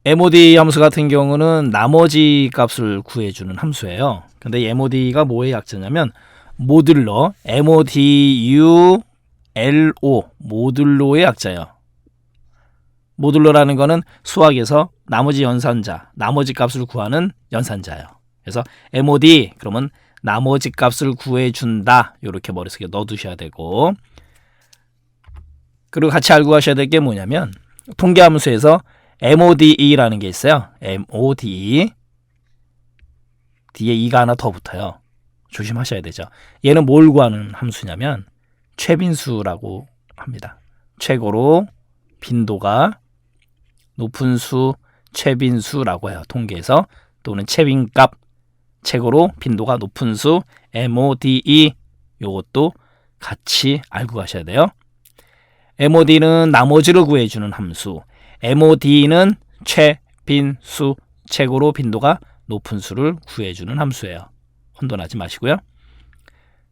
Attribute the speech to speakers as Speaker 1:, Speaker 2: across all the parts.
Speaker 1: MOD 함수 같은 경우는 나머지 값을 구해주는 함수예요. 근데 MOD가 뭐의 약자냐면 모듈러, MODULO, 모듈로의 약자예요. 모듈러라는 거는 수학에서 나머지 연산자, 나머지 값을 구하는 연산자예요. 그래서 MOD 그러면 나머지 값을 구해준다. 이렇게 머릿속에 넣어두셔야 되고, 그리고 같이 알고 가셔야 될 게 뭐냐면 통계함수에서 MODE라는 게 있어요. MODE 뒤에 2가 하나 더 붙어요. 조심하셔야 되죠. 얘는 뭘 구하는 함수냐면 최빈수라고 합니다. 최고로 빈도가 높은 수 최빈수라고 해요. 통계에서. 또는 최빈값, 최고로 빈도가 높은 수 MODE, 요것도 같이 알고 가셔야 돼요. MOD는 나머지를 구해주는 함수, MOD는 최빈수, 최고로 빈도가 높은 수를 구해주는 함수예요. 혼돈하지 마시고요.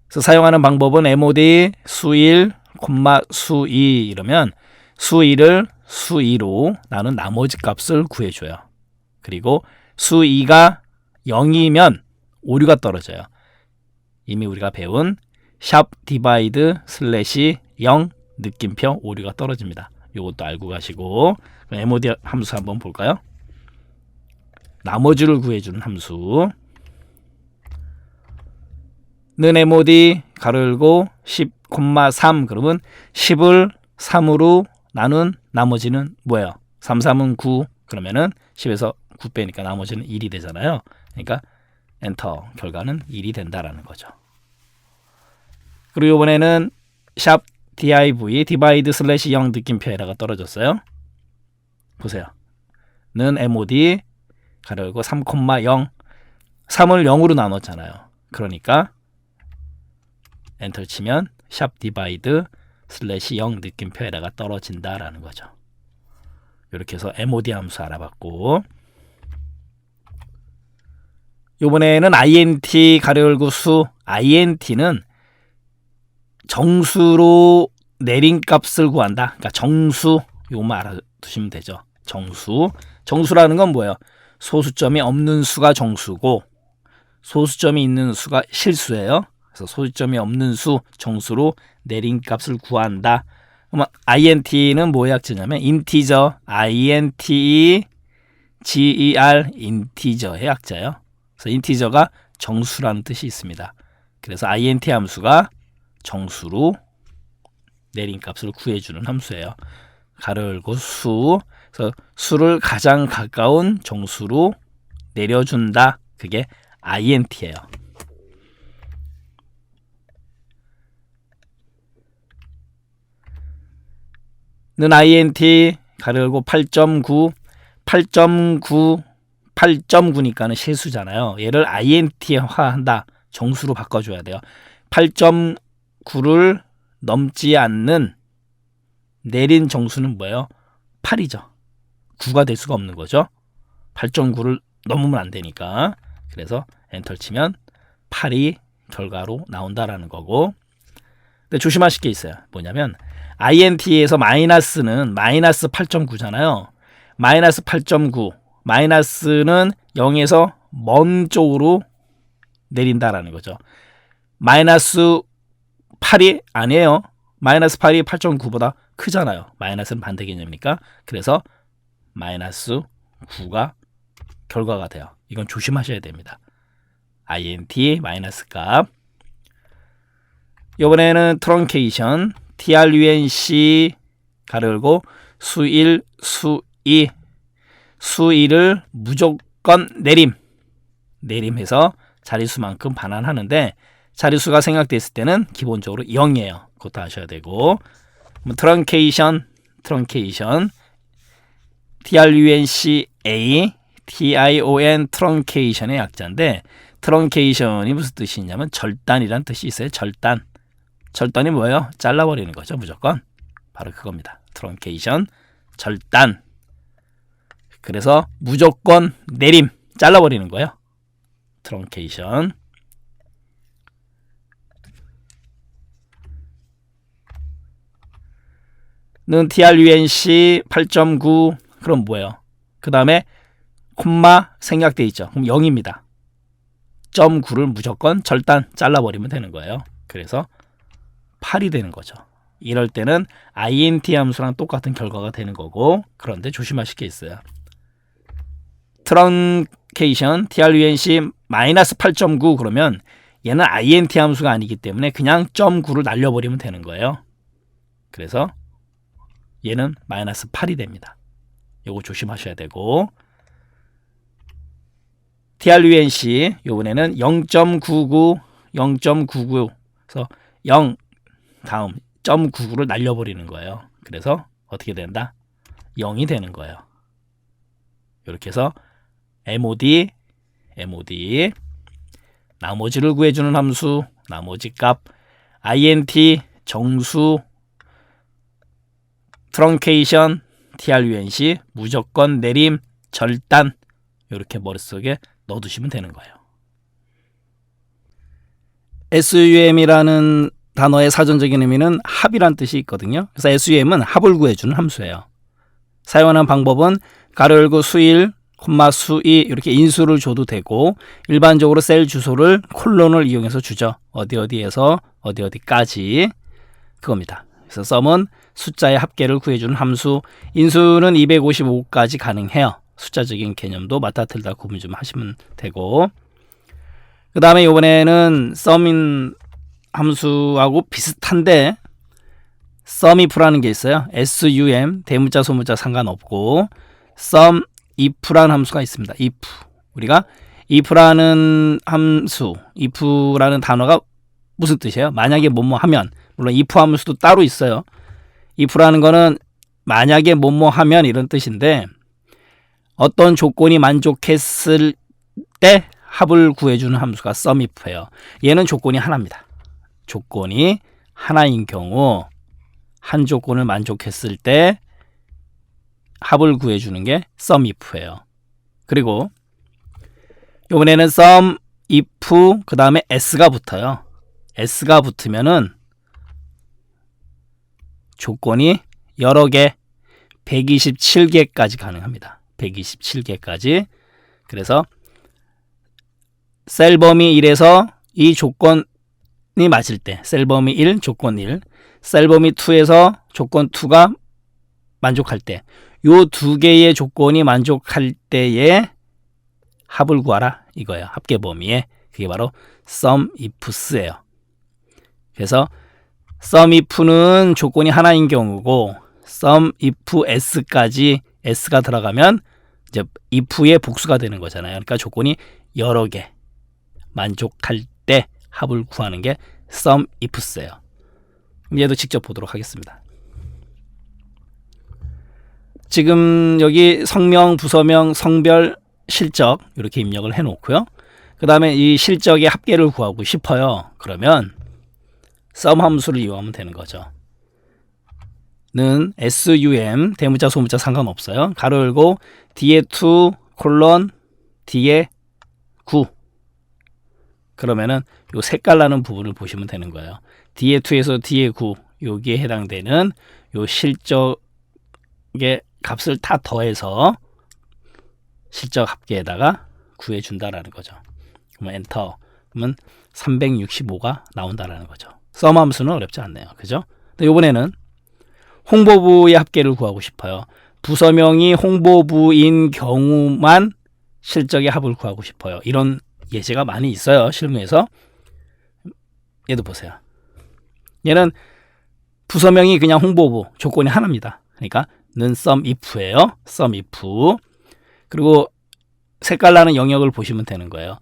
Speaker 1: 그래서 사용하는 방법은 MOD 수1, 수2 이러면 수1을 수2로 나는 나머지 값을 구해줘요. 그리고 수2가 0이면 오류가 떨어져요. 이미 우리가 배운 샵 디바이드 슬래시 0 느낌표 오류가 떨어집니다. 이것도 알고 가시고, MOD 함수 한번 볼까요? 나머지를 구해주는 함수 는 MOD 가로 열고 10,3 그러면 10을 3으로 나눈 나머지는 뭐예요? 3, 3은 9 그러면은 10에서 9 빼니까 나머지는 1이 되잖아요. 그러니까 엔터 결과는 1이 된다라는 거죠. 그리고 이번에는 샵 div 디바이드 슬래시 0 느낌표에다가 떨어졌어요. 보세요. 는 MOD 가로 열고 3,0 3을 0으로 나눴잖아요. 그러니까 엔터 치면 샵 디바이드 슬래시 0 느낌표에다가 떨어진다라는 거죠. 이렇게 해서 MOD 함수 알아봤고, 이번에는 INT 가로 열고 수, INT는 정수로 내린 값을 구한다. 그러니까 정수, 요것만 알아두시면 되죠. 정수라는 건 뭐예요? 소수점이 없는 수가 정수고 소수점이 있는 수가 실수예요. 그래서 소수점이 없는 수 정수로 내린 값을 구한다. 그러면 INT는 뭐의 약자냐면 인티저, INTEGER 인티저의 약자예요. 그래서 인티저가 정수라는 뜻이 있습니다. 그래서 INT 함수가 정수로 내린 값을 구해주는 함수예요. 가로 열고 수, 그래서 수를 가장 가까운 정수로 내려준다. 그게 INT예요. 는 INT 가로 열고 8.9 8.9니까는 실수잖아요. 얘를 INT화한다. 정수로 바꿔줘야 돼요. 8.9를 넘지 않는 내린 정수는 뭐예요? 8이죠. 9가 될 수가 없는 거죠. 8.9를 넘으면 안 되니까. 그래서 엔터 치면 8이 결과로 나온다라는 거고. 근데 조심하실 게 있어요. 뭐냐면 INT에서 마이너스는 마이너스 8.9잖아요. 마이너스 8.9 마이너스는 0에서 먼 쪽으로 내린다라는 거죠. 마이너스 8이 아니에요. 마이너스 8이 8.9보다 크잖아요. 마이너스는 반대 개념이니까. 그래서 마이너스 9가 결과가 돼요. 이건 조심하셔야 됩니다. INT 마이너스 값. 이번에는 트렁케이션 TRUNC 가로 열고 수1, 수2 수2를 무조건 내림해서 자릿수만큼 반환하는데 자릿수가 생각됐을 때는 기본적으로 0이에요. 그것도 아셔야 되고, 트렁케이션 TRUNCA TION 트렁케이션의 약자인데, 트렁케이션이 무슨 뜻이냐면 절단이란 뜻이 있어요. 절단이 뭐예요? 잘라버리는 거죠. 무조건 바로 그겁니다. 트렁케이션 절단. 그래서 무조건 내림, 잘라버리는 거예요. 트렁케이션. 는 TRUNC 8.9 그럼 뭐예요? 그 다음에 콤마 생략돼 있죠. 그럼 0입니다. 점 9를 무조건 절단 잘라버리면 되는 거예요. 그래서 8이 되는 거죠. 이럴 때는 int 함수랑 똑같은 결과가 되는 거고, 그런데 조심하실 게 있어요. 트렁케이션 trunc 마이너스 8.9 그러면 얘는 int 함수가 아니기 때문에 그냥 점 9를 날려버리면 되는 거예요. 그래서 얘는 마이너스 8이 됩니다. 요거 조심하셔야 되고, trunc 요번에는 0.99 그래서 0 다음 0.99를 날려버리는 거예요. 그래서 어떻게 된다? 0이 되는 거예요. 이렇게 해서 mod 나머지를 구해주는 함수, 나머지 값 int 정수 트렁케이션 trunc 무조건 내림 절단 이렇게 머릿속에 넣어두시면 되는 거예요. sum이라는 단어의 사전적인 의미는 합이란 뜻이 있거든요. 그래서 sum은 합을 구해주는 함수예요. 사용하는 방법은 가로 열고 수일, 콤마 수이 이렇게 인수를 줘도 되고, 일반적으로 셀 주소를 콜론을 이용해서 주죠. 어디에서 어디까지 그겁니다. 그래서 sum은 숫자의 합계를 구해주는 함수, 인수는 255까지 가능해요. 숫자적인 개념도 맞다 틀다 구분 좀 하시면 되고, 그 다음에 이번에는 sum인 함수하고 비슷한데 sumif라는 게 있어요. sum 대문자 소문자 상관없고 sum if라는 함수가 있습니다. if 우리가 if라는 함수, if라는 단어가 무슨 뜻이에요? 만약에 뭐뭐 하면, 물론 if 함수도 따로 있어요. if라는 거는 만약에 뭐뭐 하면 이런 뜻인데, 어떤 조건이 만족했을 때 합을 구해주는 함수가 sumif예요. 얘는 조건이 하나입니다. 조건이 하나인 경우 한 조건을 만족했을 때 합을 구해주는 게 sumif예요. 그리고 이번에는 sumif 그 다음에 s가 붙어요. s가 붙으면은 조건이 여러 개 127개까지 가능합니다. 127개까지. 그래서 셀 범위 1에서 이 조건이 맞을 때 셀 범위 1, 조건 1, 셀 범위 2에서 조건 2가 만족할 때, 요 두 개의 조건이 만족할 때에 합을 구하라 이거예요. 합계 범위에. 그게 바로 sumifs예요. 그래서 sumif는 조건이 하나인 경우고, sumifs까지 s가 들어가면 이제 if의 복수가 되는 거잖아요. 그러니까 조건이 여러 개 만족할 때 합을 구하는 게 sumifs예요. 얘도 직접 보도록 하겠습니다. 지금 여기 성명, 부서명, 성별, 실적 이렇게 입력을 해 놓고요. 그 다음에 이 실적의 합계를 구하고 싶어요. 그러면 sum 함수를 이용하면 되는 거죠. 는 sum 대문자 소문자 상관없어요. 가로 열고 뒤에 2 콜론 뒤에 9 그러면은 요 색깔 나는 부분을 보시면 되는 거예요. 뒤에 2에서 뒤에 9 여기에 해당되는 요 실적의 값을 다 더해서 실적 합계에다가 구해준다라는 거죠. 그러면 엔터 그러면 365가 나온다라는 거죠. sum 함수는 어렵지 않네요. 그죠? 근데 이번에는 홍보부의 합계를 구하고 싶어요. 부서명이 홍보부인 경우만 실적의 합을 구하고 싶어요. 이런 예제가 많이 있어요. 실무에서. 얘도 보세요. 얘는 부서명이 그냥 홍보부, 조건이 하나입니다. 그러니까 는 sumif예요. sumif. 그리고 색깔 나는 영역을 보시면 되는 거예요.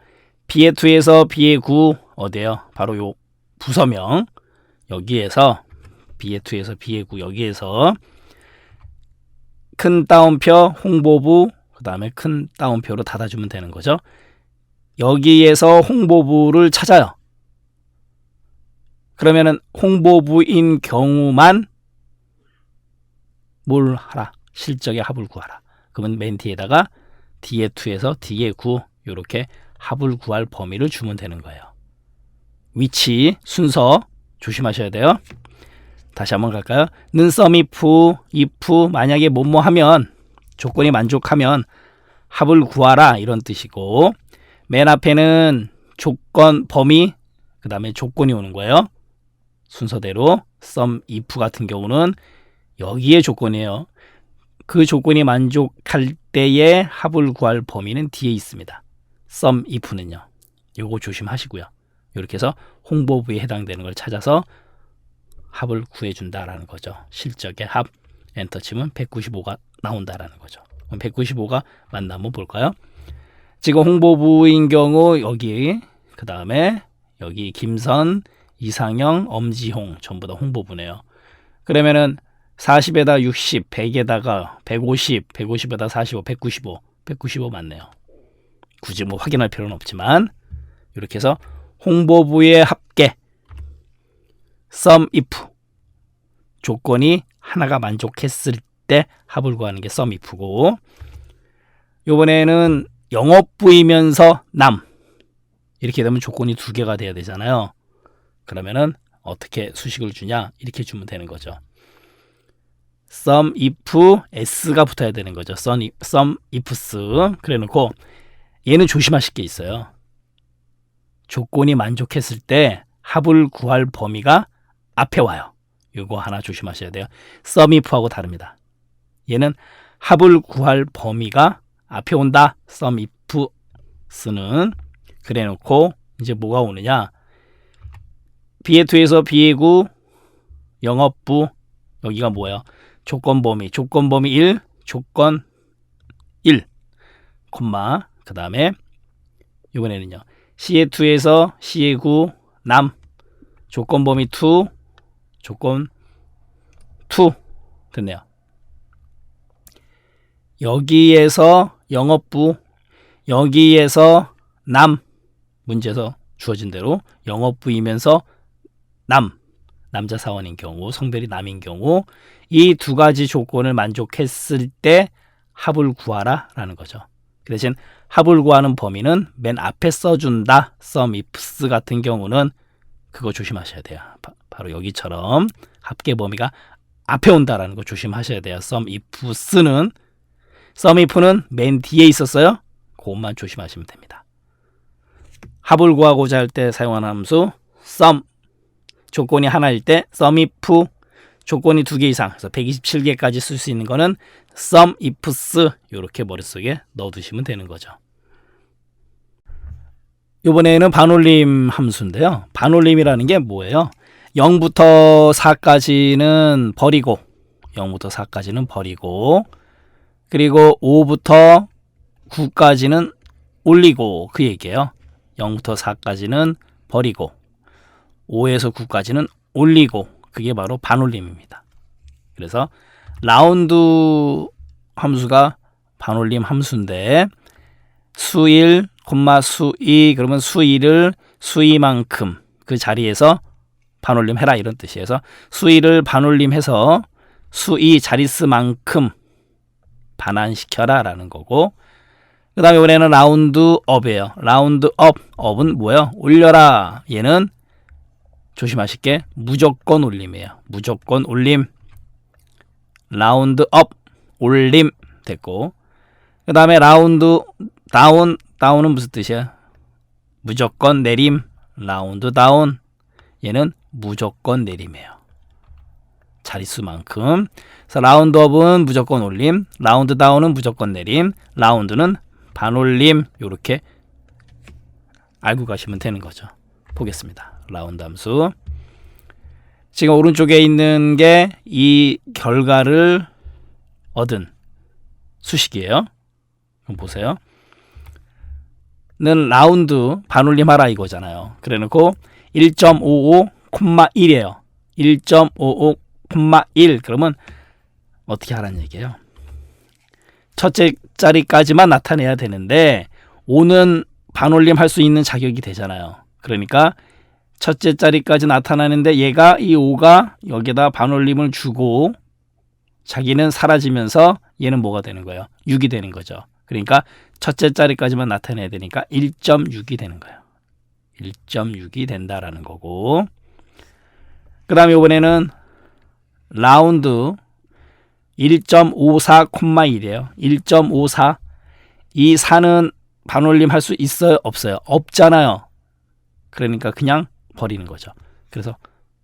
Speaker 1: B의 2에서 B의 9 어디예요? 바로 요 부서명. 여기에서 B의 2에서 B의 9 여기에서 큰 따옴표 홍보부 그 다음에 큰 따옴표로 닫아주면 되는 거죠. 여기에서 홍보부를 찾아요. 그러면은 홍보부인 경우만 뭘 하라? 실적의 합을 구하라. 그러면 맨 뒤에다가 D의 2에서 D의 9 이렇게 합을 구할 범위를 주면 되는 거예요. 위치, 순서 조심하셔야 돼요. 다시 한번 갈까요? 는 sumif, if 만약에 뭐뭐 하면 조건이 만족하면 합을 구하라 이런 뜻이고, 맨 앞에는 조건 범위, 그 다음에 조건이 오는 거예요. 순서대로 sum if 같은 경우는 여기에 조건이에요. 그 조건이 만족할 때의 합을 구할 범위는 뒤에 있습니다. sum if는요. 요거 조심하시고요. 이렇게 해서 홍보부에 해당되는 걸 찾아서 합을 구해준다라는 거죠. 실적의 합, 엔터 치면 195가 나온다라는 거죠. 그럼 195가 맞나 한번 볼까요? 지금 홍보부인 경우 여기, 그 다음에 여기 김선, 이상영, 엄지홍 전부 다 홍보부네요. 그러면은 40에다 60, 100에다가 150, 150에다 45, 195, 195 맞네요. 굳이 뭐 확인할 필요는 없지만 이렇게 해서 홍보부의 합계 sum if 조건이 하나가 만족했을 때 합을 구하는 게 sum if고, 이번에는 영업부이면서 남 이렇게 되면 조건이 두 개가 돼야 되잖아요. 그러면은 어떻게 수식을 주냐, 이렇게 주면 되는 거죠. sum if s가 붙어야 되는 거죠. sum ifs. 그래 놓고 얘는 조심하실 게 있어요. 조건이 만족했을 때 합을 구할 범위가 앞에 와요. 이거 하나 조심하셔야 돼요. sum if하고 다릅니다. 얘는 합을 구할 범위가 앞에 온다. sum ifs는. 그래 놓고 이제 뭐가 오느냐, B의 2에서 B의 9, 영업부, 여기가 뭐예요? 조건 범위 1, 조건 1, 콤마, 그 다음에 이번에는요, C의 2에서 C의 9, 남, 조건 범위 2, 조건 2, 됐네요. 여기에서 영업부, 여기에서 남, 문제에서 주어진 대로 영업부이면서 남자 사원인 경우, 성별이 남인 경우, 이 두 가지 조건을 만족했을 때 합을 구하라 라는 거죠. 그 대신 합을 구하는 범위는 맨 앞에 써준다. sum ifs 같은 경우는 그거 조심하셔야 돼요. 바로 여기처럼 합계 범위가 앞에 온다라는 거 조심하셔야 돼요. sum ifs는, sum if는 맨 뒤에 있었어요. 그것만 조심하시면 됩니다. 합을 구하고자 할 때 사용하는 함수 sum, 조건이 하나일 때 sum if, 조건이 두 개 이상, 그래서 127개까지 쓸 수 있는 거는 sum ifs, 이렇게 머릿속에 넣어두시면 되는 거죠. 이번에는 반올림 함수인데요. 반올림이라는 게 뭐예요? 0부터 4까지는 버리고, 0부터 4까지는 버리고, 그리고 5부터 9까지는 올리고, 그 얘기예요. 0부터 4까지는 버리고 5에서 9까지는 올리고, 그게 바로 반올림입니다. 그래서 라운드 함수가 반올림 함수인데, 수1, 수2, 그러면 수1을 수2만큼 그 자리에서 반올림 해라 이런 뜻이에서 수1을 반올림해서 수2 자릿수만큼 반환시켜라 라는 거고, 그 다음에 이번에는 라운드업이에요. 라운드업, 업은 뭐예요? 올려라. 얘는 조심하실 게 무조건 올림이에요. 무조건 올림. 라운드업, 올림 됐고, 그 다음에 라운드 다운, 다운은 무슨 뜻이야? 무조건 내림. 라운드 다운, 얘는 무조건 내림이에요. 자릿수만큼. 그래서 라운드업은 무조건 올림, 라운드 다운은 무조건 내림, 라운드는 반올림, 이렇게 알고 가시면 되는 거죠. 보겠습니다. 라운드 함수. 지금 오른쪽에 있는 게 이 결과를 얻은 수식이에요. 그럼 보세요. 는 라운드 반올림하라 이거잖아요. 그래 놓고 1.55,1이에요. 1.55,1 그러면 어떻게 하라는 얘기예요? 첫째 자리까지만 나타내야 되는데 5는 반올림 할 수 있는 자격이 되잖아요. 그러니까 첫째 자리까지 나타나는데 얘가, 이 5가 여기다 반올림을 주고 자기는 사라지면서 얘는 뭐가 되는 거예요? 6이 되는 거죠. 그러니까 첫째 자리까지만 나타내야 되니까 1.6이 되는 거예요. 1.6이 된다라는 거고, 그 다음에 이번에는 라운드 1.54,1이에요. 1.54. 이 4는 반올림 할 수 있어요? 없어요? 없잖아요. 그러니까 그냥 버리는 거죠. 그래서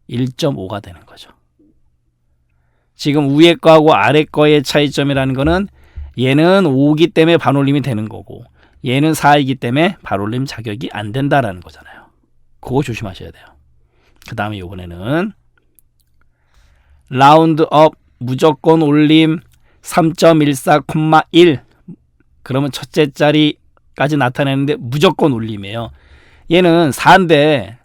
Speaker 1: 1.5가 되는 거죠. 지금 위에 거하고 아래 거의 차이점이라는 거는 얘는 5기 때문에 반올림이 되는 거고 얘는 4이기 때문에 반올림 자격이 안 된다라는 거잖아요. 그거 조심하셔야 돼요. 그 다음에 이번에는 라운드업 무조건 올림 3.14,1 그러면 첫째 자리까지 나타내는데 무조건 올림이에요. 얘는 4인데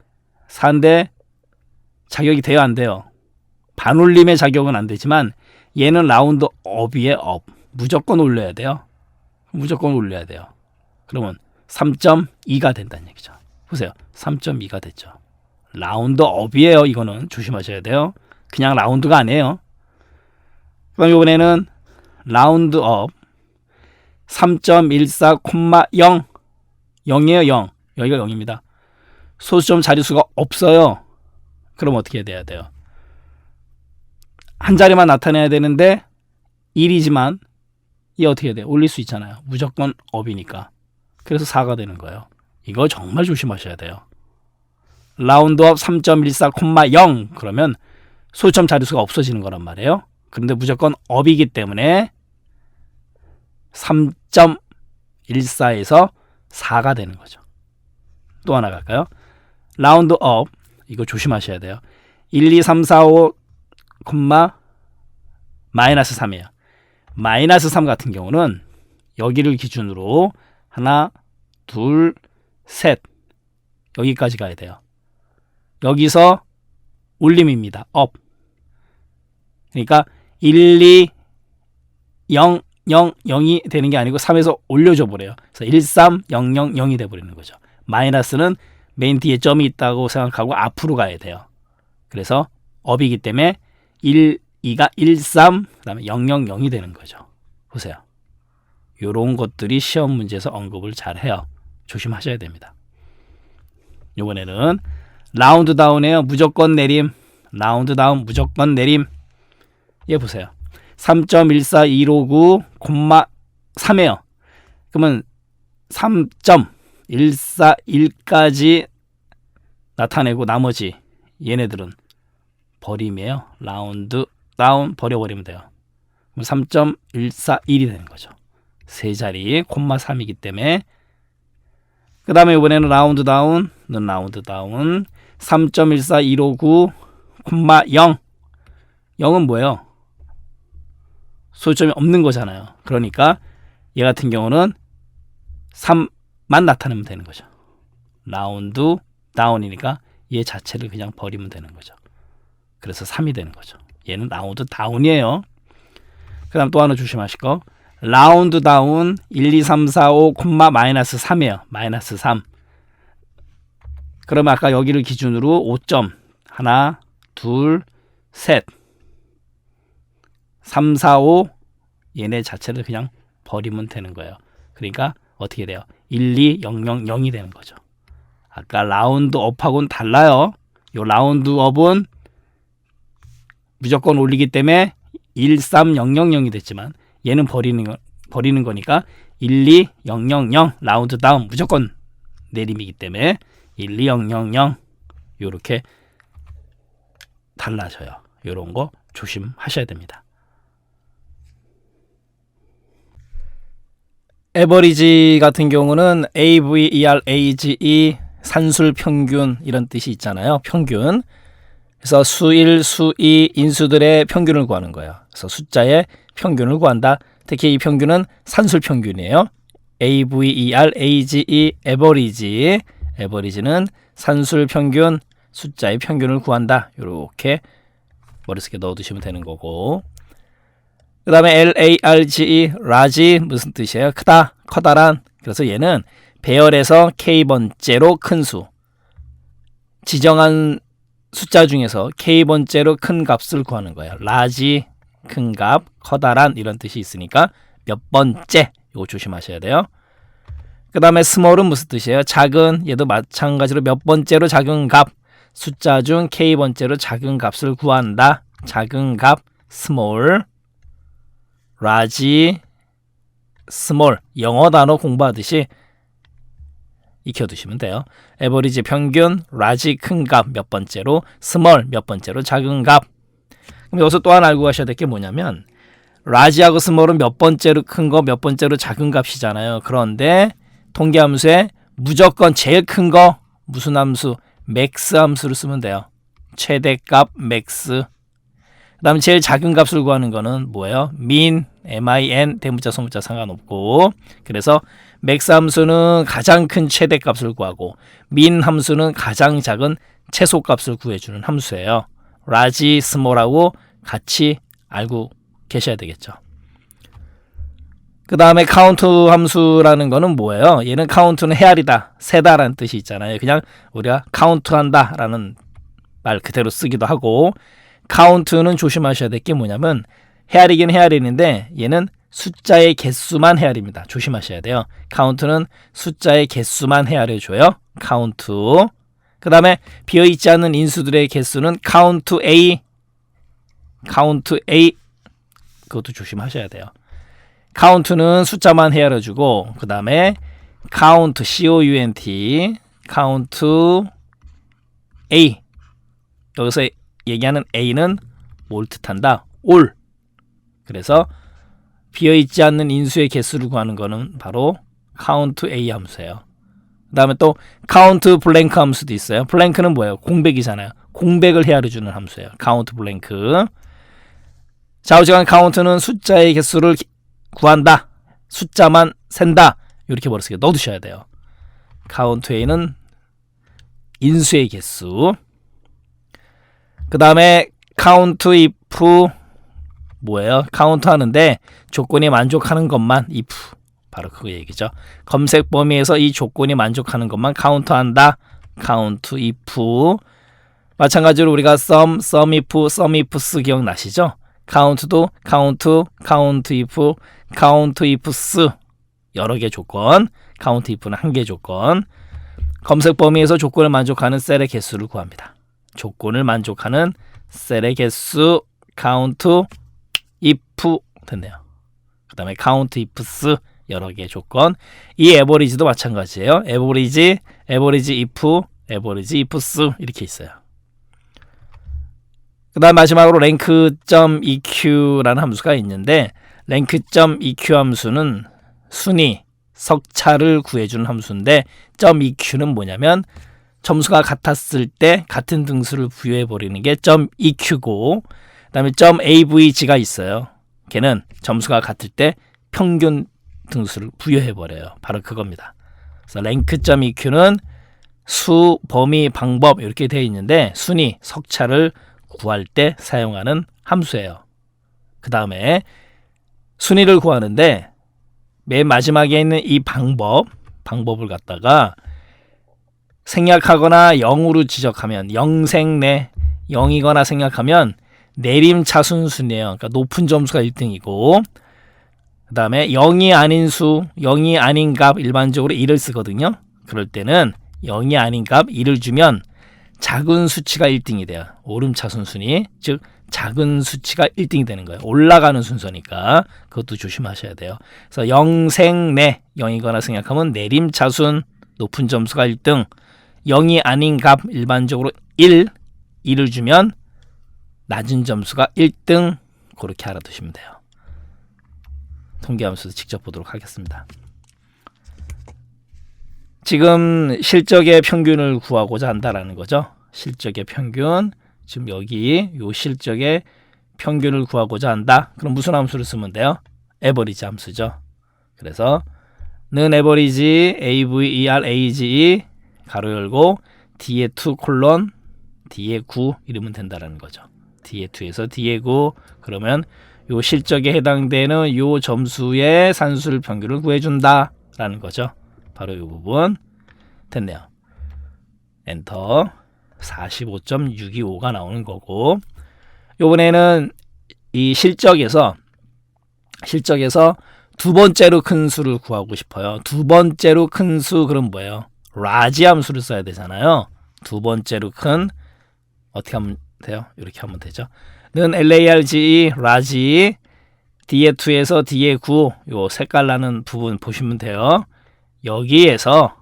Speaker 1: 자격이 돼요 안 돼요? 반올림의 자격은 안 되지만 얘는 라운드업이에요. 업 무조건 올려야 돼요. 무조건 올려야 돼요. 그러면 3.2가 된다는 얘기죠. 보세요. 3.2가 됐죠. 라운드업이에요. 이거는 조심하셔야 돼요. 그냥 라운드가 아니에요. 그럼 이번에는 라운드업 3.14,0 0이에요. 0. 여기가 0입니다. 소수점 자릿수가 없어요. 그럼 어떻게 돼야 돼요? 한 자리만 나타내야 되는데 1이지만 이 어떻게 해야 돼요? 올릴 수 있잖아요. 무조건 업이니까. 그래서 4가 되는 거예요. 이거 정말 조심하셔야 돼요. 라운드업 3.14,0 그러면 소수점 자릿수가 없어지는 거란 말이에요. 그런데 무조건 업이기 때문에 3.14에서 4가 되는 거죠. 또 하나 갈까요? 라운드업 이거 조심하셔야 돼요. 1, 2, 3, 4, 5, 마이너스 3이에요. 마이너스 3 같은 경우는 여기를 기준으로 하나, 둘, 셋 여기까지 가야 돼요. 여기서 올림입니다. 업. 그러니까 1, 2, 0, 0, 0이 되는 게 아니고 3에서 올려줘 버려요. 그래서 1, 3, 0, 0, 0이 돼버리는 거죠. 마이너스는 맨 뒤에 점이 있다고 생각하고 앞으로 가야 돼요. 그래서 업이기 때문에 1, 2가 1, 3, 그 다음에 0, 0, 0이 되는 거죠. 보세요. 이런 것들이 시험 문제에서 언급을 잘 해요. 조심하셔야 됩니다. 이번에는 라운드 다운이에요. 무조건 내림. 라운드 다운 무조건 내림. 얘 보세요. 3.14259, 3이에요. 그러면 3.141까지 나타내고 나머지 얘네들은 버림이에요. 라운드 다운 버려버리면 돼요. 그럼 3.141이 되는 거죠. 세 자리 3이기 때문에 그 다음에 이번에는 라운드 다운은 라운드 다운 3.14159, 0 0은 뭐예요? 소수점이 없는 거잖아요. 그러니까 얘 같은 경우는 3만 나타내면 되는 거죠. 라운드 다운이니까 얘 자체를 그냥 버리면 되는 거죠. 그래서 3이 되는 거죠. 얘는 라운드 다운이에요. 그 다음 또 하나 조심하실 거 라운드 다운 1, 2, 3, 4, 5, 마이너스 3이에요. 마이너스 3. 그러면 아까 여기를 기준으로 5점 하나, 둘, 셋 3, 4, 5 얘네 자체를 그냥 버리면 되는 거예요. 그러니까 어떻게 돼요? 1, 2, 0, 0, 0이 되는 거죠. 아까 라운드업하고는 달라요. 요 라운드업은 무조건 올리기 때문에 1, 3, 0, 0, 0이 됐지만 얘는 버리는 거니까 1, 2, 0, 0, 0 라운드 다운 무조건 내림이기 때문에 1, 2, 0, 0, 0 요렇게 달라져요. 요런 거 조심하셔야 됩니다. 에버리지 같은 경우는 AVERAGE 산술 평균 이런 뜻이 있잖아요. 평균. 그래서 수일, 수이, 인수들의 평균을 구하는 거예요. 그래서 숫자의 평균을 구한다. 특히 이 평균은 산술 평균이에요. AVERAGE 에버리지. 에버리지는 산술 평균, 숫자의 평균을 구한다. 이렇게 머릿속에 넣어두시면 되는 거고. 그 다음에 LARGE, large 무슨 뜻이에요? 크다, 커다란. 그래서 얘는 배열에서 K번째로 큰 수. 지정한 숫자 중에서 K번째로 큰 값을 구하는 거예요. large, 큰 값, 커다란 이런 뜻이 있으니까 몇 번째 이거 조심하셔야 돼요. 그 다음에 small은 무슨 뜻이에요? 작은. 얘도 마찬가지로 몇 번째로 작은 값. 숫자 중 K번째로 작은 값을 구한다. 작은 값, small. large, small 영어 단어 공부하듯이 익혀두시면 돼요. 에버리지 평균, large 큰 값 몇 번째로, small 몇 번째로 작은 값. 그럼 여기서 또 하나 알고 가셔야 될 게 뭐냐면 large하고 small은 몇 번째로 큰 거, 몇 번째로 작은 값이잖아요. 그런데 통계함수에 무조건 제일 큰 거 무슨 함수? max 함수를 쓰면 돼요. 최대값 max. 그 다음에 제일 작은 값을 구하는 거는 뭐예요? min, min, 대문자 소문자 상관없고, 그래서 max 함수는 가장 큰 최대값을 구하고 min 함수는 가장 작은 최소값을 구해주는 함수예요. large, small하고 같이 알고 계셔야 되겠죠. 그 다음에 count 함수라는 거는 뭐예요? 얘는 count는 헤아리다, 세다라는 뜻이 있잖아요. 그냥 우리가 count한다 라는 말 그대로 쓰기도 하고, count는 조심하셔야 될 게 뭐냐면 헤아리긴 헤아리는데 얘는 숫자의 개수만 헤아립니다. 조심하셔야 돼요. count는 숫자의 개수만 헤아려줘요. count. 그 다음에 비어있지 않는 인수들의 개수는 count A, count A. 그것도 조심하셔야 돼요. count는 숫자만 헤아려주고, 그 다음에 count, count, count A. 여기서 얘기하는 A는 뭘 뜻한다? all. 그래서 비어있지 않는 인수의 개수를 구하는 거는 바로 count A 함수예요. 그 다음에 또 count blank 함수도 있어요. blank는 뭐예요? 공백이잖아요. 공백을 헤아려주는 함수예요. count blank. 좌우지간 count는 숫자의 개수를 구한다, 숫자만 센다, 이렇게 머릿속에 넣어두셔야 돼요. count A는 인수의 개수. 그 다음에 count if 뭐예요? count 하는데 조건이 만족하는 것만 if, 바로 그거 얘기죠. 검색 범위에서 이 조건이 만족하는 것만 count한다, count if. 마찬가지로 우리가 sum, sum if, sum ifs 기억나시죠? count도 count, count if, count ifs 여러 개 조건, count if는 한 개 조건. 검색 범위에서 조건을 만족하는 셀의 개수를 구합니다. 조건을 만족하는 셀의 개수 count if 됐네요. 그 다음에 count ifs 여러 개 조건. 이 average도 마찬가지예요. average, average if, average ifs 이렇게 있어요. 그 다음 마지막으로 rank.eq라는 함수가 있는데, rank.eq 함수는 순위, 석차를 구해주는 함수인데, .eq는 뭐냐면 점수가 같았을 때 같은 등수를 부여해버리는 게 .eq고, 그 다음에 .avg가 있어요. 걔는 점수가 같을 때 평균 등수를 부여해버려요. 바로 그겁니다. 그래서 rank.eq는 수, 범위, 방법 이렇게 되어 있는데 순위, 석차를 구할 때 사용하는 함수예요. 그 다음에 순위를 구하는데 맨 마지막에 있는 이 방법을 갖다가 생략하거나 0으로 지적하면, 영생내 0이거나 생략하면 내림차순 순이에요. 그러니까 높은 점수가 1등이고, 그 다음에 0이 아닌 수, 0이 아닌 값 일반적으로 1을 쓰거든요. 그럴 때는 0이 아닌 값 1을 주면 작은 수치가 1등이 돼요. 오름차순 순위, 즉 작은 수치가 1등이 되는 거예요. 올라가는 순서니까 그것도 조심하셔야 돼요. 그래서 영생내 0이거나 생략하면 내림차순, 높은 점수가 1등, 0이 아닌 값 일반적으로 1을 주면 낮은 점수가 1등, 그렇게 알아두시면 돼요. 통계함수도 직접 보도록 하겠습니다. 지금 실적의 평균을 구하고자 한다라는 거죠. 실적의 평균. 지금 여기 요 실적의 평균을 구하고자 한다. 그럼 무슨 함수를 쓰면 돼요? 에버리지 함수죠. 그래서 는 에버리지 average 가로 열고 뒤에 2 콜론 뒤에 9 이러면 된다라는 거죠. 뒤에 2에서 뒤에 9, 그러면 요 실적에 해당되는 요 점수의 산술 평균을 구해준다 라는 거죠. 바로 이 부분 됐네요. 엔터. 45.625가 나오는 거고, 요번에는 이 실적에서 두 번째로 큰 수를 구하고 싶어요. 두 번째로 큰 수, 그럼 뭐예요? large 함수를 써야 되잖아요. 두 번째로 큰, 어떻게 하면 돼요? 이렇게 하면 되죠. 는 large, large D의 2에서 D의 9, 요 색깔 나는 부분 보시면 돼요. 여기에서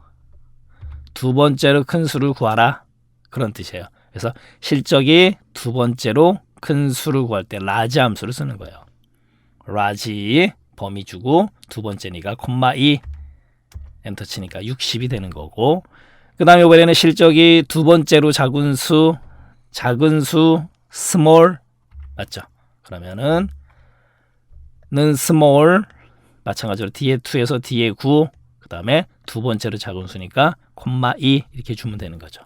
Speaker 1: 두 번째로 큰 수를 구하라. 그런 뜻이에요. 그래서 실적이 두 번째로 큰 수를 구할 때 라지 함수를 쓰는 거예요. 라지 범위 주고 두 번째니까 콤마 2 엔터 치니까 60이 되는 거고, 그 다음에 이번에는 실적이 두 번째로 작은 수 small 맞죠? 그러면은 는 small 마찬가지로 D의 2에서 D의 9, 그 다음에 두 번째로 작은 수니까 콤마 2 이렇게 주면 되는 거죠.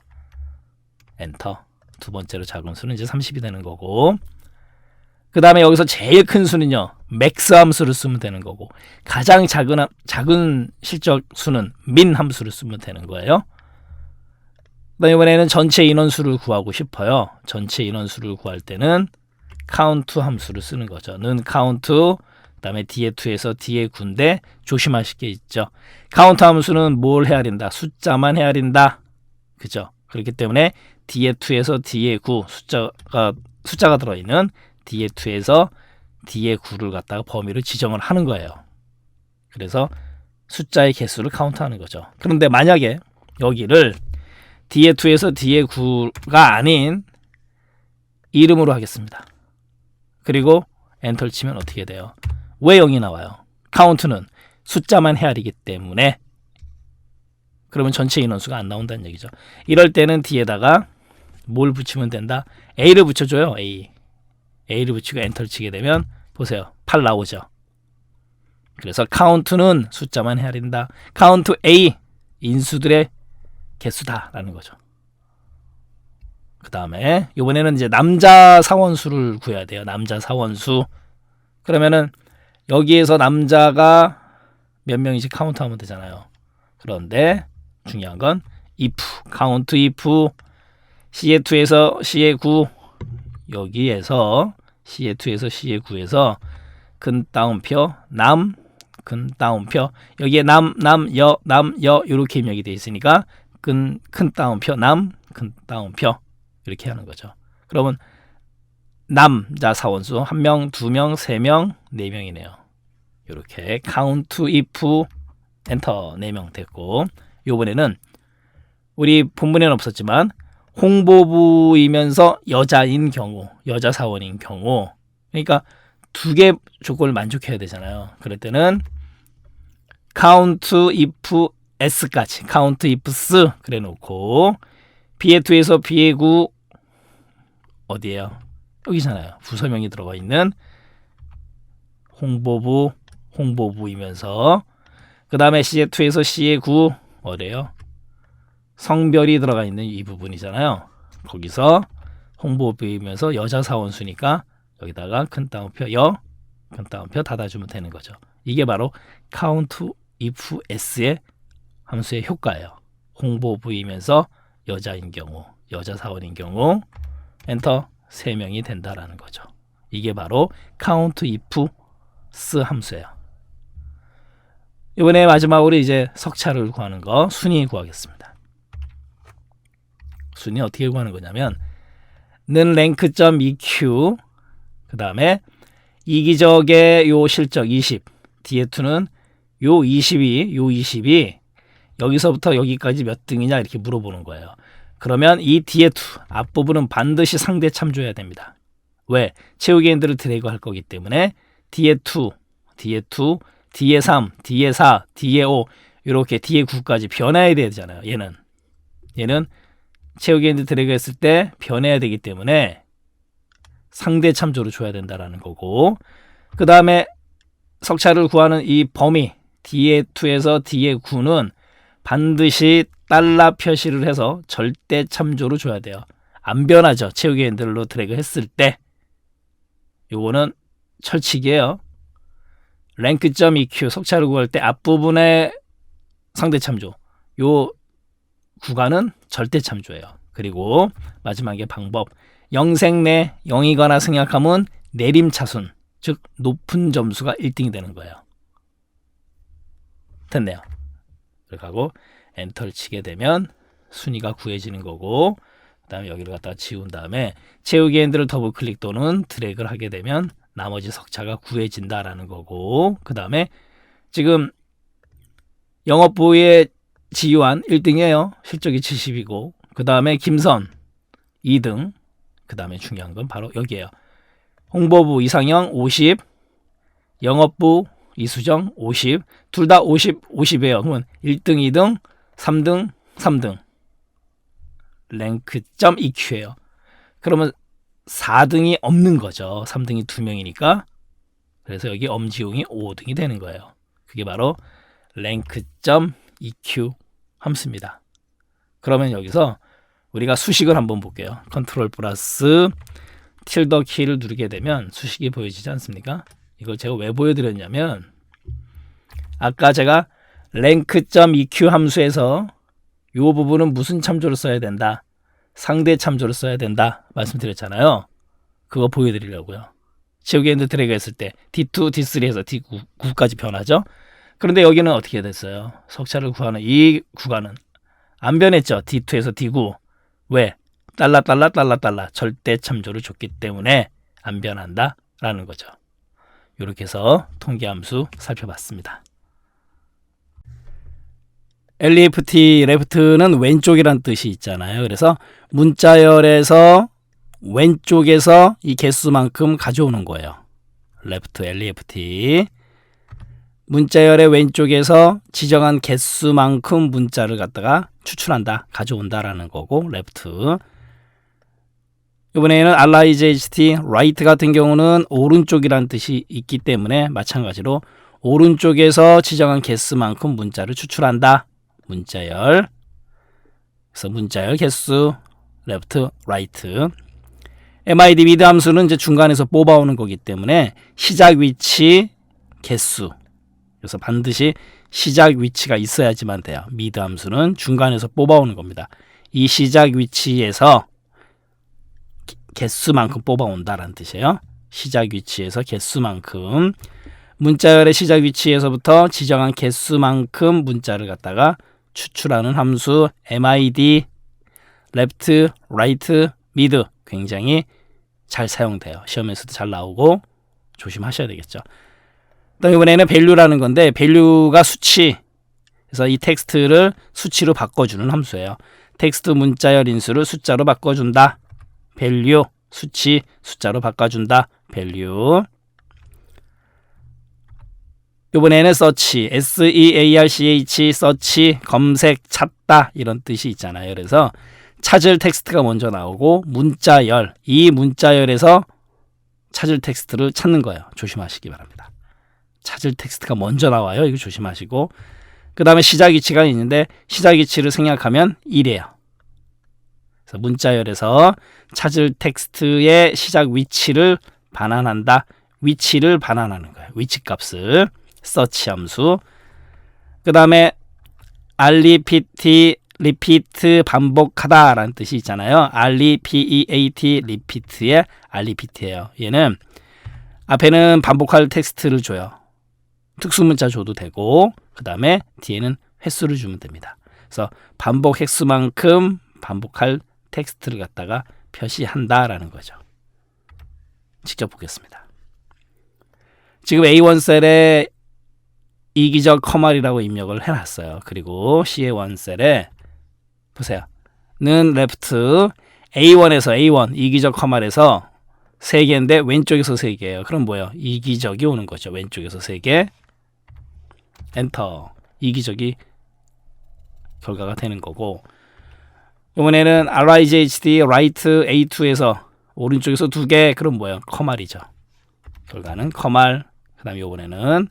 Speaker 1: 엔터. 두 번째로 작은 수는 이제 30이 되는 거고, 그 다음에 여기서 제일 큰 수는요 맥스 함수를 쓰면 되는 거고, 가장 작은 실적 수는 민 함수를 쓰면 되는 거예요. 그다음에 이번에는 전체 인원수를 구하고 싶어요. 전체 인원수를 구할 때는 count 함수를 쓰는 거죠. 는 count, 그다음에 D의 2에서 D의 9인데 조심하실 게 있죠. count 함수는 뭘 헤아린다? 숫자만 헤아린다. 그죠? 그렇기 때문에 D의 2에서 D의 9 숫자가 들어있는 D의 2에서 D의 9를 갖다가 범위를 지정을 하는 거예요. 그래서 숫자의 개수를 카운트하는 거죠. 그런데 만약에 여기를 D의 2에서 D의 9가 아닌 이름으로 하겠습니다. 그리고 엔터를 치면 어떻게 돼요? 왜 0이 나와요? 카운트는 숫자만 헤아리기 때문에. 그러면 전체 인원수가 안 나온다는 얘기죠. 이럴 때는 D에다가 뭘 붙이면 된다? A를 붙여줘요. A를 붙이고 엔터를 치게 되면 보세요. 8 나오죠. 그래서 카운트는 숫자만 헤아린다. 카운트 A, 인수들의 개수다라는 거죠. 그 다음에 이번에는 이제 남자 사원수를 구해야 돼요. 남자 사원수. 그러면은 여기에서 남자가 몇 명인지 카운트하면 되잖아요. 그런데 중요한 건 if, count if C의 2에서 C의 9, 여기에서 C의 2에서 C의 9에서 근 따옴표 근 따옴표, 여기에 남 여 이렇게 입력이 되어 있으니까 큰 따옴표 큰 따옴표 이렇게 하는 거죠. 그러면 남자 사원수 1명, 2명, 3명, 4명이네요. 이렇게 count if 엔터 4명 됐고, 이번에는 우리 본문에는 없었지만 홍보부이면서 여자인 경우, 여자 사원인 경우, 그러니까 두 개 조건을 만족해야 되잖아요. 그럴 때는 count if s까지, count if s 그래 놓고 B의 2에서 B의 9 어디에요? 여기잖아요. 부서명이 들어가 있는 홍보부이면서, 그 다음에 C의 2에서 C의 9 어디에요? 성별이 들어가 있는 이 부분이잖아요. 거기서 홍보부이면서 여자 사원수니까 여기다가 큰 따옴표 큰 따옴표 닫아주면 되는 거죠. 이게 바로 count if s의 함수의 효과예요. 홍보부이면서 여자인 경우, 여자 사원인 경우 엔터 3명이 된다라는 거죠. 이게 바로 count if s 함수예요. 이번에 마지막으로 이제 석차를 구하는 거, 순위 구하겠습니다. 순위 어떻게 구하는 거냐면 는 rank.eq, 그 다음에 이기적의 요 실적 20, D의 2는 요 20이 여기서부터 여기까지 몇 등이냐 이렇게 물어보는 거예요. 그러면 이 D의 2 앞부분은 반드시 상대 참조해야 됩니다. 왜? 채우기인들을 드래그 할 거기 때문에 D의 2, D의 3, D의 4, D의 5 이렇게 D의 9까지 변해야 되잖아요. 얘는 채우기인들 드래그 했을 때 변해야 되기 때문에 상대 참조를 줘야 된다라는 거고, 그 다음에 석차를 구하는 이 범위 D의 2에서 D의 9는 반드시 달러 표시를 해서 절대 참조로 줘야 돼요. 안 변하죠. 채우기 핸들로 드래그 했을 때. 요거는 철칙이에요. rank.eq 석차를 구할 때 앞부분에 상대 참조, 요 구간은 절대 참조예요. 그리고 마지막에 방법, 영생내 0이거나 승약하면 내림차순, 즉 높은 점수가 1등이 되는 거예요. 됐네요. 그렇게 하고 엔터를 치게 되면 순위가 구해지는 거고, 그 다음에 여기를 갖다가 지운 다음에 채우기 핸들을 더블 클릭 또는 드래그를 하게 되면 나머지 석차가 구해진다라는 거고, 그 다음에 지금 영업부의 지유한 1등이에요. 실적이 70이고, 그 다음에 김선 2등, 그 다음에 중요한 건 바로 여기에요. 홍보부 이상형 50, 영업부 이수정 50, 둘 다 50, 50이에요. 그러면 1등, 2등, 3등, 3등. 랭크점 EQ예요. 그러면 4등이 없는 거죠. 3등이 2명이니까. 그래서 여기 엄지웅이 5등이 되는 거예요. 그게 바로 랭크점 EQ 함수입니다. 그러면 여기서 우리가 수식을 한번 볼게요. 컨트롤 플러스 틸더 키를 누르게 되면 수식이 보여지지 않습니까? 이걸 제가 왜 보여드렸냐면 아까 제가 랭크점 EQ 함수에서 이 부분은 무슨 참조를 써야 된다, 상대 참조를 써야 된다 말씀드렸잖아요. 그거 보여드리려고요. 지우개 핸드 드래그 했을 때 D2, D3에서 D9까지 변하죠. 그런데 여기는 어떻게 됐어요? 석차를 구하는 이 구간은 안 변했죠. D2에서 D9. 왜? 달라 절대 참조를 줬기 때문에 안 변한다 라는 거죠. 이렇게 해서 통계함수 살펴봤습니다. left, left는 왼쪽이란 뜻이 있잖아요. 그래서 문자열에서 왼쪽에서 이 개수만큼 가져오는 거예요. left, left. 문자열의 왼쪽에서 지정한 개수만큼 문자를 갖다가 추출한다, 가져온다라는 거고, left. 이번에는 RIGHT, right 같은 경우는 오른쪽이라는 뜻이 있기 때문에 마찬가지로 오른쪽에서 지정한 개수만큼 문자를 추출한다. 문자열. 그래서 문자열 개수, left, right. MID mid 함수는 이제 중간에서 뽑아오는 거기 때문에 시작 위치, 개수. 그래서 반드시 시작 위치가 있어야지만 돼요. mid 함수는 중간에서 뽑아오는 겁니다. 이 시작 위치에서 개수만큼 뽑아온다라는 뜻이에요. 시작 위치에서 개수만큼, 문자열의 시작 위치에서부터 지정한 개수만큼 문자를 갖다가 추출하는 함수 MID, left, right, mid 굉장히 잘 사용돼요. 시험에서도 잘 나오고 조심하셔야 되겠죠. 또 이번에는 value라는 건데, value가 수치, 그래서 이 텍스트를 수치로 바꿔주는 함수예요. 텍스트 문자열 인수를 숫자로 바꿔준다. value, 수치, 숫자로 바꿔준다. value. 이번에는 search, search, search, 검색, 찾다 이런 뜻이 있잖아요. 그래서 찾을 텍스트가 먼저 나오고 문자열, 이 문자열에서 찾을 텍스트를 찾는 거예요. 조심하시기 바랍니다. 찾을 텍스트가 먼저 나와요. 이거 조심하시고, 그 다음에 시작 위치가 있는데 시작 위치를 생략하면 1이에요. 그래서 문자열에서 찾을 텍스트의 시작 위치를 반환한다. 위치를 반환하는 거예요. 위치 값을. search 함수. 그 다음에 repeat, repeat 반복하다 라는 뜻이 있잖아요. repeat, repeat의 repeat예요. 얘는 앞에는 반복할 텍스트를 줘요. 특수문자 줘도 되고, 그 다음에 뒤에는 횟수를 주면 됩니다. 그래서 반복 횟수만큼 반복할 텍스트를 갖다가 표시한다라는 거죠. 직접 보겠습니다. 지금 A1 셀에 이기적 커말이라고 입력을 해놨어요. 그리고 C1 셀에 보세요. 는 left A1에서 A1 이기적 커말에서 3개인데 왼쪽에서 3개예요. 그럼 뭐예요? 이기적이 오는 거죠. 왼쪽에서 3개. 엔터. 이기적이 결과가 되는 거고, 이번에는 RIGHT right A2에서 오른쪽에서 2개. 그럼 뭐예요? 커말이죠. 결과는 커말. 그 다음에 이번에는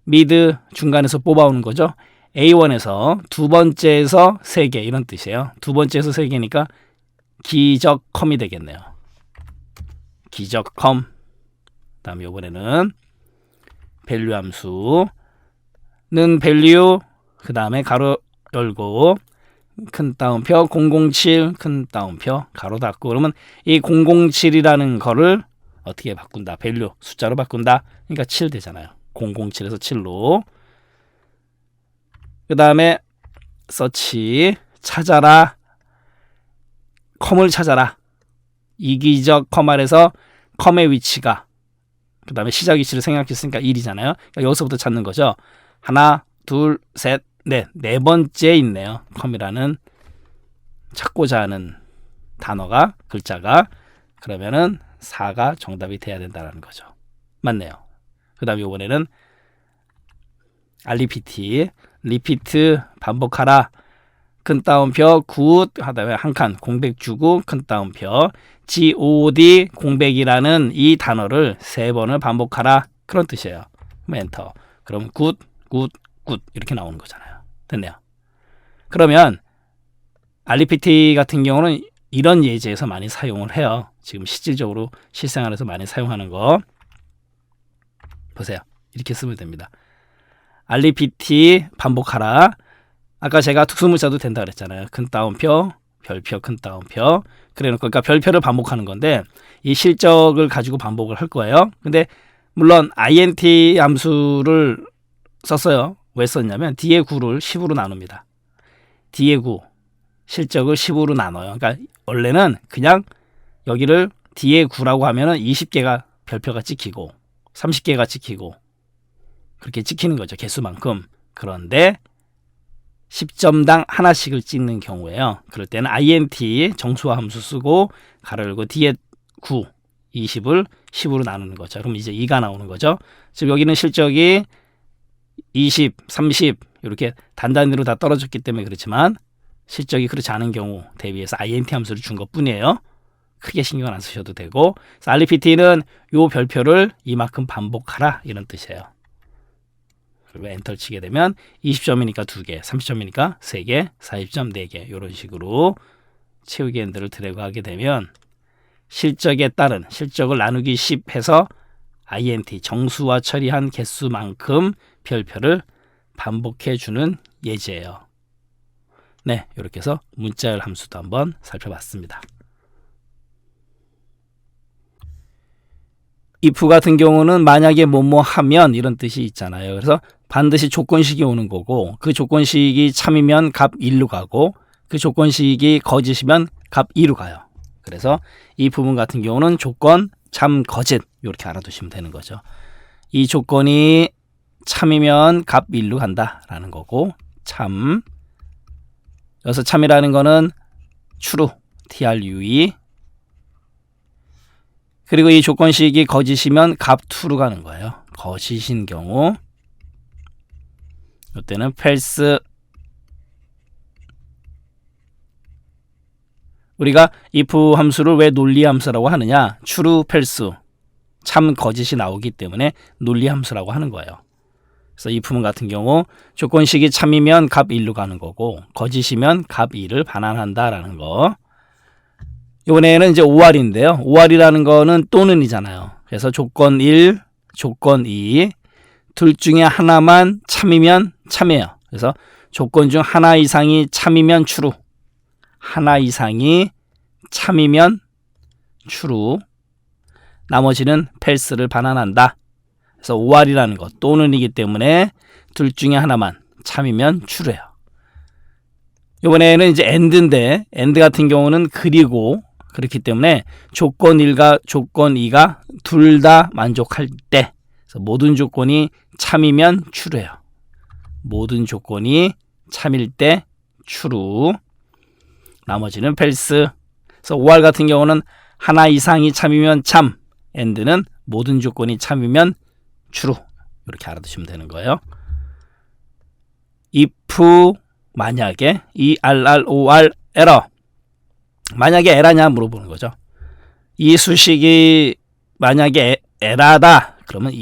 Speaker 1: mid 중간에서 뽑아오는 거죠. A1에서 두 번째에서 3개 이런 뜻이에요. 두 번째에서 3개니까 기적컴이 되겠네요. 기적컴. 그 다음에 이번에는 value 함수는 value, 그 다음에 가로 열고 큰 따옴표 007 큰 따옴표 가로 닫고, 그러면 이 007이라는 거를 어떻게 바꾼다? value 숫자로 바꾼다. 그러니까 7 되잖아요. 007에서 7로. 그 다음에 search 찾아라, 컴을 찾아라. 이기적 커말에서 컴의 위치가 그 다음에 시작 위치를 생각했으니까 1이잖아요. 그러니까 여기서부터 찾는 거죠. 하나, 둘, 셋, 넷. 네 번째에 있네요. 컴이라는 찾고자 하는 단어가, 글자가. 그러면은 4가 정답이 돼야 된다는 거죠. 맞네요. 그 다음에 이번에는 알리피티, 리피트, 반복하라, 큰 따옴표, 굿 하다가 한 칸 공백 주고 큰 따옴표, god 공백이라는 이 단어를 3번을 반복하라, 그런 뜻이에요. 그럼 엔터. 그럼 굿, 굿, 굿 이렇게 나오는 거잖아요. 됐네요. 그러면 알리피티 같은 경우는 이런 예제에서 많이 사용을 해요. 지금 실질적으로 실생활에서 많이 사용하는 거 보세요. 이렇게 쓰면 됩니다. 알리피티 반복하라. 아까 제가 특수문자도 된다 그랬잖아요. 큰 따옴표, 별표, 큰 따옴표. 그래놓고 그러니까 별표를 반복하는 건데 이 실적을 가지고 반복을 할 거예요. 근데 물론 int 함수를 썼어요. 왜 썼냐면 뒤에 9를 10으로 나눕니다. 뒤에 9 실적을 10으로 나눠요. 그러니까 원래는 그냥 여기를 뒤에 9라고 하면은 20개가 별표가 찍히고 30개가 찍히고 그렇게 찍히는 거죠. 개수만큼. 그런데 10점당 하나씩을 찍는 경우에요. 그럴 때는 int 정수화 함수 쓰고 가로 열고 뒤에 9, 20을 10으로 나누는 거죠. 그럼 이제 2가 나오는 거죠. 지금 여기는 실적이 20, 30 이렇게 단단위로 다 떨어졌기 때문에 그렇지만 실적이 그렇지 않은 경우 대비해서 int 함수를 준 것뿐이에요. 크게 신경 안 쓰셔도 되고, 알리피티는 요 별표를 이만큼 반복하라 이런 뜻이에요. 그리고 엔터를 치게 되면 20점이니까 2개, 30점이니까 3개, 40점 4개 이런 식으로 채우기 엔드를 드래그 하게 되면 실적에 따른 실적을 나누기 10 해서 int 정수화 처리한 개수만큼 별표를 반복해 주는 예제예요. 네, 이렇게 해서 문자열 함수도 한번 살펴봤습니다. if 같은 경우는 만약에 뭐뭐 하면 이런 뜻이 있잖아요. 그래서 반드시 조건식이 오는 거고 그 조건식이 참이면 값 1로 가고 그 조건식이 거짓이면 값 2로 가요. 그래서 이 부분 같은 경우는 조건, 참, 거짓 이렇게 알아두시면 되는 거죠. 이 조건이 참이면 값 1로 간다라는 거고 참, 여기서 참이라는 거는 true, true. 그리고 이 조건식이 거짓이면 값 2로 가는 거예요. 거짓인 경우 이때는 false. 우리가 if 함수를 왜 논리 함수라고 하느냐? true, false, 참, 거짓이 나오기 때문에 논리 함수라고 하는 거예요. 그래서 if 같은 경우 조건식이 참이면 값 1로 가는 거고 거짓이면 값 2를 반환한다라는 거. 이번에는 이제 OR인데요. OR이라는 거는 또는이잖아요. 그래서 조건 1, 조건 2 둘 중에 하나만 참이면 참이에요. 그래서 조건 중 하나 이상이 참이면 true, 하나 이상이 참이면 true, 나머지는 false를 반환한다. 그래서 OR이라는 것 또는이기 때문에 둘 중에 하나만 참이면 true예요. 이번에는 이제 and인데 and 같은 경우는 그리고 그렇기 때문에 조건 1과 조건 2가 둘 다 만족할 때, 그래서 모든 조건이 참이면 true예요. 모든 조건이 참일 때 true, 나머지는 false. 그래서 OR 같은 경우는 하나 이상이 참이면 참, and는 모든 조건이 참이면 true. 이렇게 알아두시면 되는 거예요. if 만약에 error error, 만약에 에라냐 물어보는 거죠. 이 수식이 만약에 에라다 그러면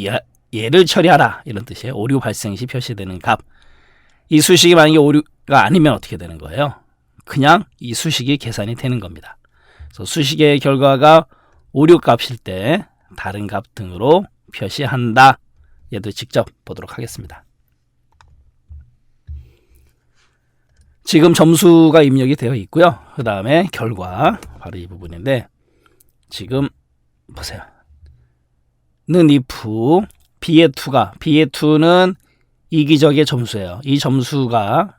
Speaker 1: 얘를 처리하라 이런 뜻이에요. 오류 발생 시 표시되는 값. 이 수식이 만약에 오류가 아니면 어떻게 되는 거예요? 그냥 이 수식이 계산이 되는 겁니다. 그래서 수식의 결과가 오류 값일 때 다른 값 등으로 표시한다. 얘도 직접 보도록 하겠습니다. 지금 점수가 입력이 되어 있고요. 그 다음에 결과 바로 이 부분인데 지금 보세요. 는 if b의 2는 이기적의 점수예요. 이 점수가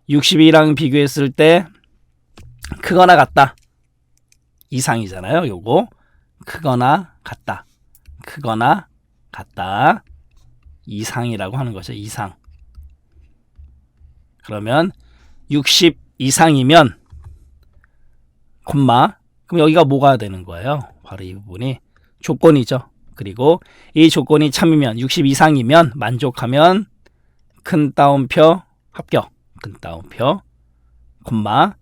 Speaker 1: 62랑 비교했을 때 크거나 같다. 이상이잖아요. 요거 크거나 같다. 크거나 같다. 이상이라고 하는 거죠. 이상. 그러면 60 이상이면 콤마. 그럼 여기가 뭐가 되는 거예요? 바로 이 부분이 조건이죠. 그리고 이 조건이 참이면 60 이상이면 만족하면 큰 따옴표 합격. 큰 따옴표 콤마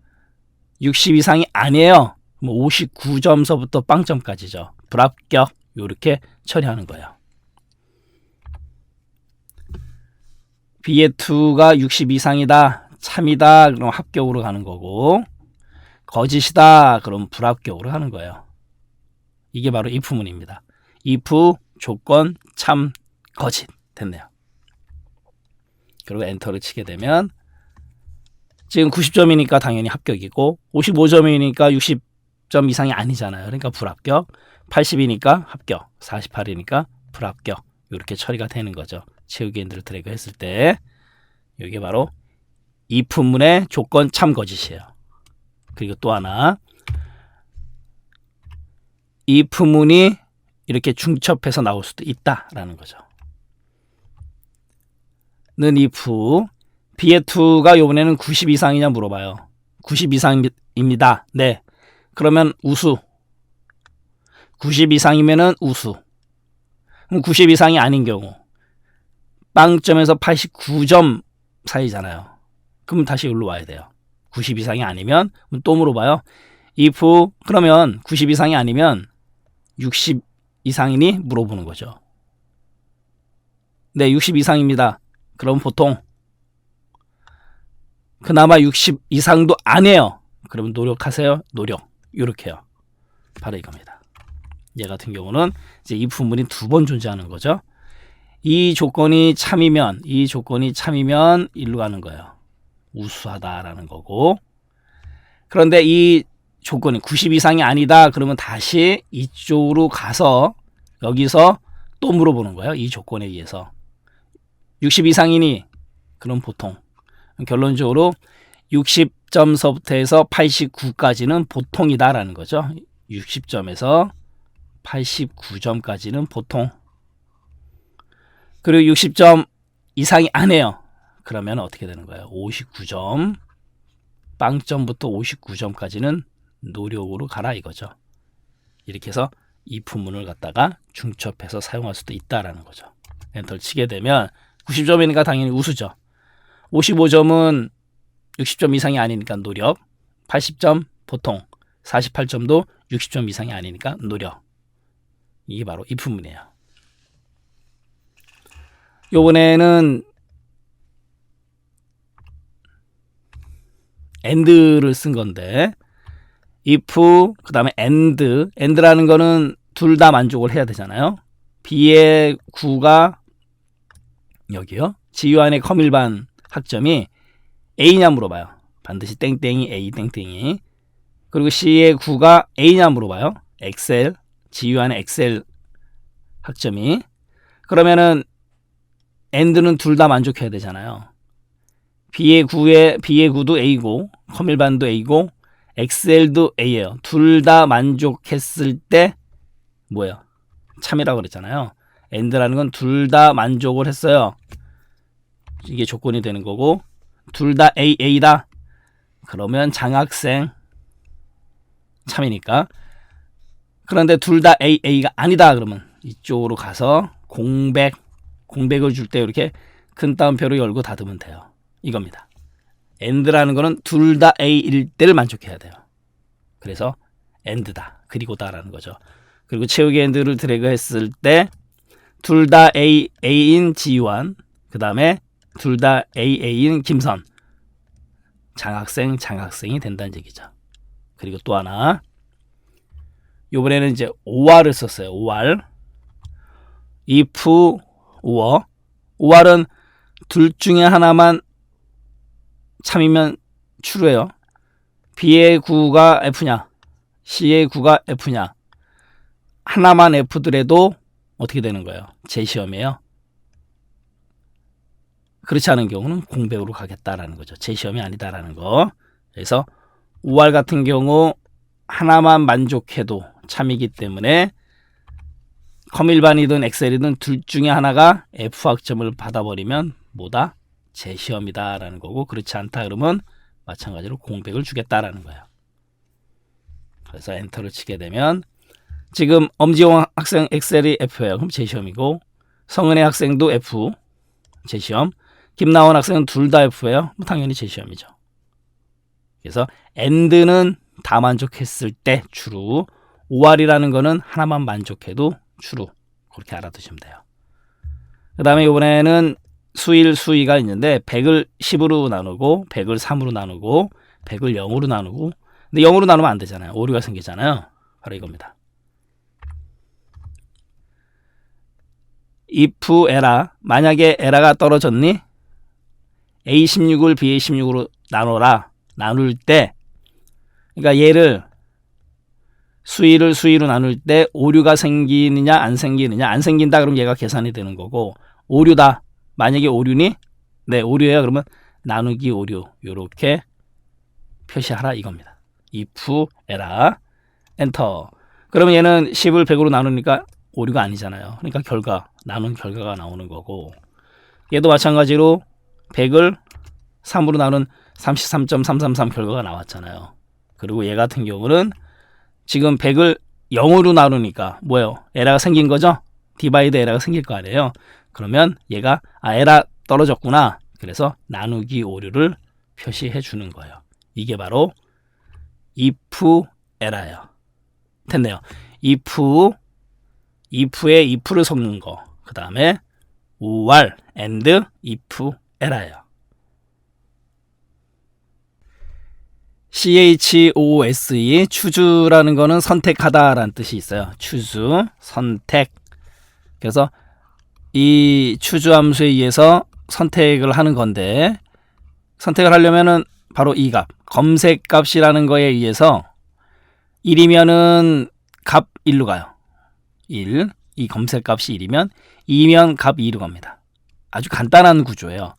Speaker 1: 60 이상이 아니에요. 59점서부터 빵점까지죠. 불합격. 이렇게 처리하는 거예요. B의 2가 60 이상이다. 참이다. 그럼 합격으로 가는 거고 거짓이다. 그럼 불합격으로 하는 거예요. 이게 바로 if문입니다. if 조건 참 거짓 됐네요. 그리고 엔터를 치게 되면 지금 90점이니까 당연히 합격이고 55점이니까 60점 이상이 아니잖아요. 그러니까 불합격. 80이니까 합격. 48이니까 불합격. 이렇게 처리가 되는 거죠. 채우기 엔드를 드래그 했을 때 이게 바로 if문의 조건 참 거짓이에요. 그리고 또 하나 if문이 이렇게 중첩해서 나올 수도 있다라는 거죠. 는 if B의 2가 이번에는 90 이상이냐 물어봐요. 90 이상입니다. 네. 그러면 우수. 90 이상이면은 우수. 그럼 90 이상이 아닌 경우 빵점에서 89점 사이잖아요. 그럼 다시 여기로 와야 돼요. 90 이상이 아니면 또 물어봐요. if 그러면 90 이상이 아니면 60 이상이니 물어보는 거죠. 네, 60 이상입니다. 그럼 보통 그나마 60 이상도 아니에요. 그러면 노력하세요. 노력. 이렇게요. 바로 이겁니다. 얘 같은 경우는 이제 if문이 2번 존재하는 거죠. 이 조건이 참이면 일로 가는 거예요. 우수하다라는 거고. 그런데 이 조건이 90 이상이 아니다. 그러면 다시 이쪽으로 가서 여기서 또 물어보는 거예요. 이 조건에 의해서. 60 이상이니? 그럼 보통. 결론적으로 60점서부터 해서 89까지는 보통이다라는 거죠. 60점에서 89점까지는 보통. 그리고 60점 이상이 아니에요. 그러면 어떻게 되는 거예요? 59점. 빵점부터 59점까지는 노력으로 가라 이거죠. 이렇게 해서 if문을 갖다가 중첩해서 사용할 수도 있다라는 거죠. 엔터를 치게 되면 90점이니까 당연히 우수죠. 55점은 60점 이상이 아니니까 노력. 80점 보통. 48점도 60점 이상이 아니니까 노력. 이게 바로 if문이에요. 요번에는 and를 쓴 건데 if 그 다음에 and라는 거는 둘 다 만족을 해야 되잖아요. B의 9가 여기요. 지유한의 컴일반 학점이 A냐 물어봐요. 반드시 땡땡이 A 땡땡이. 그리고 C의 9가 A냐 물어봐요. 엑셀 지유한의 엑셀 학점이. 그러면은 and는 둘 다 만족해야 되잖아요. B의 9도 A고 컴일반도 A고 엑셀도 A예요. 둘 다 만족했을 때 뭐예요? 참이라고 그랬잖아요. and라는 건 둘 다 만족을 했어요. 이게 조건이 되는 거고 둘 다 A다. 그러면 장학생 참이니까. 그런데 둘 다 A가 아니다. 그러면 이쪽으로 가서 공백을 줄 때 이렇게 큰 따옴표로 열고 닫으면 돼요. 이겁니다. and라는 거는 둘 다 A일 때를 만족해야 돼요. 그래서 and다. 그리고다라는 거죠. 그리고 채우기 and를 드래그 했을 때 둘 다 A인 지유한 그 다음에 둘 다 A인 김선 장학생이 된다는 얘기죠. 그리고 또 하나 이번에는 이제 OR을 썼어요. OR if OR은 둘 중에 하나만 참이면 true예요. B의 9가 F냐 C의 9가 F냐 하나만 F더라도 어떻게 되는 거예요? 재시험이에요. 그렇지 않은 경우는 공백으로 가겠다라는 거죠. 재시험이 아니다라는 거. 그래서 OR 같은 경우 하나만 만족해도 참이기 때문에 컴일반이든 엑셀이든 둘 중에 하나가 F 학점을 받아버리면 뭐다? 재시험이다 라는 거고, 그렇지 않다 그러면 마찬가지로 공백을 주겠다라는 거예요. 그래서 엔터를 치게 되면 지금 엄지용 학생 엑셀이 F예요. 그럼 재시험이고, 성은혜 학생도 F 재시험, 김나원 학생은 둘 다 F예요. 당연히 재시험이죠. 그래서 AND는 다 만족했을 때 true, OR이라는 거는 하나만 만족해도 true. 그렇게 알아두시면 돼요. 그 다음에 이번에는 수일, 수위가 있는데 100을 10으로 나누고 100을 3으로 나누고 100을 0으로 나누고, 근데 0으로 나누면 안 되잖아요. 오류가 생기잖아요. 바로 이겁니다. if 에라, 만약에 에라가 떨어졌니? A16을 B16으로 나눠라. 나눌 때, 그러니까 얘를 수위를 수위로 나눌 때 오류가 생기느냐 안 생기느냐, 안 생긴다 그러면 얘가 계산이 되는 거고, 오류다, 만약에 오류니? 네, 오류예요. 그러면 나누기 오류, 요렇게 표시하라 이겁니다. if 에라 엔터. 그러면 얘는 10을 100으로 나누니까 오류가 아니잖아요. 그러니까 결과, 나눈 결과가 나오는 거고, 얘도 마찬가지로 100을 3으로 나눈 33.333 결과가 나왔잖아요. 그리고 얘 같은 경우는 지금 100을 0으로 나누니까 뭐예요? 에러가 생긴 거죠? 디바이드 에러가 생길 거 아니에요? 그러면 얘가 에러 떨어졌구나. 그래서 나누기 오류를 표시해 주는 거예요. 이게 바로 if 에러예요. 됐네요. if에 if를 섞는 거. 그 다음에 or, and, if 에러예요. CHOOSE, choos라는 거는 선택하다라는 뜻이 있어요. choose, 선택. 그래서 이 choose 함수에 의해서 선택을 하는 건데, 선택을 하려면은 바로 이 값, 검색 값이라는 거에 의해서 1이면은 값 1로 가요. 1, 이 검색 값이 1이면 2면 값 2로 갑니다. 아주 간단한 구조예요.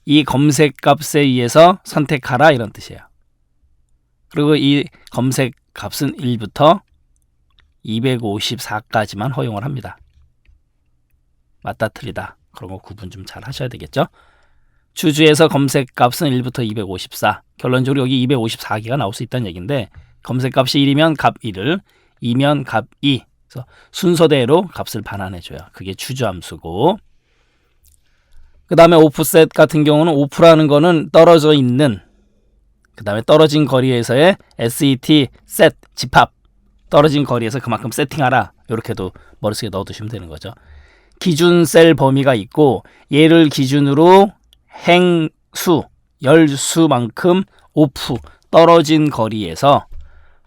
Speaker 1: 이 검색 값에 의해서 선택하라 이런 뜻이에요. 그리고 이 검색 값은 1부터 254까지만 허용을 합니다. 맞다 틀리다 그런 거 구분 좀 잘 하셔야 되겠죠. 추주에서 검색 값은 1부터 254, 결론적으로 여기 254개가 나올 수 있다는 얘기인데, 검색 값이 1이면 값 1을, 2면 값 2, 그래서 순서대로 값을 반환해 줘요. 그게 추주 함수고, 그 다음에 오프셋 같은 경우는 오프라는 거는 떨어져 있는, 그 다음에 떨어진 거리에서의 set, set, 집합, 떨어진 거리에서 그만큼 세팅하라, 이렇게도 머릿속에 넣어두시면 되는 거죠. 기준 셀 범위가 있고, 얘를 기준으로 행수, 열수만큼 오프, 떨어진 거리에서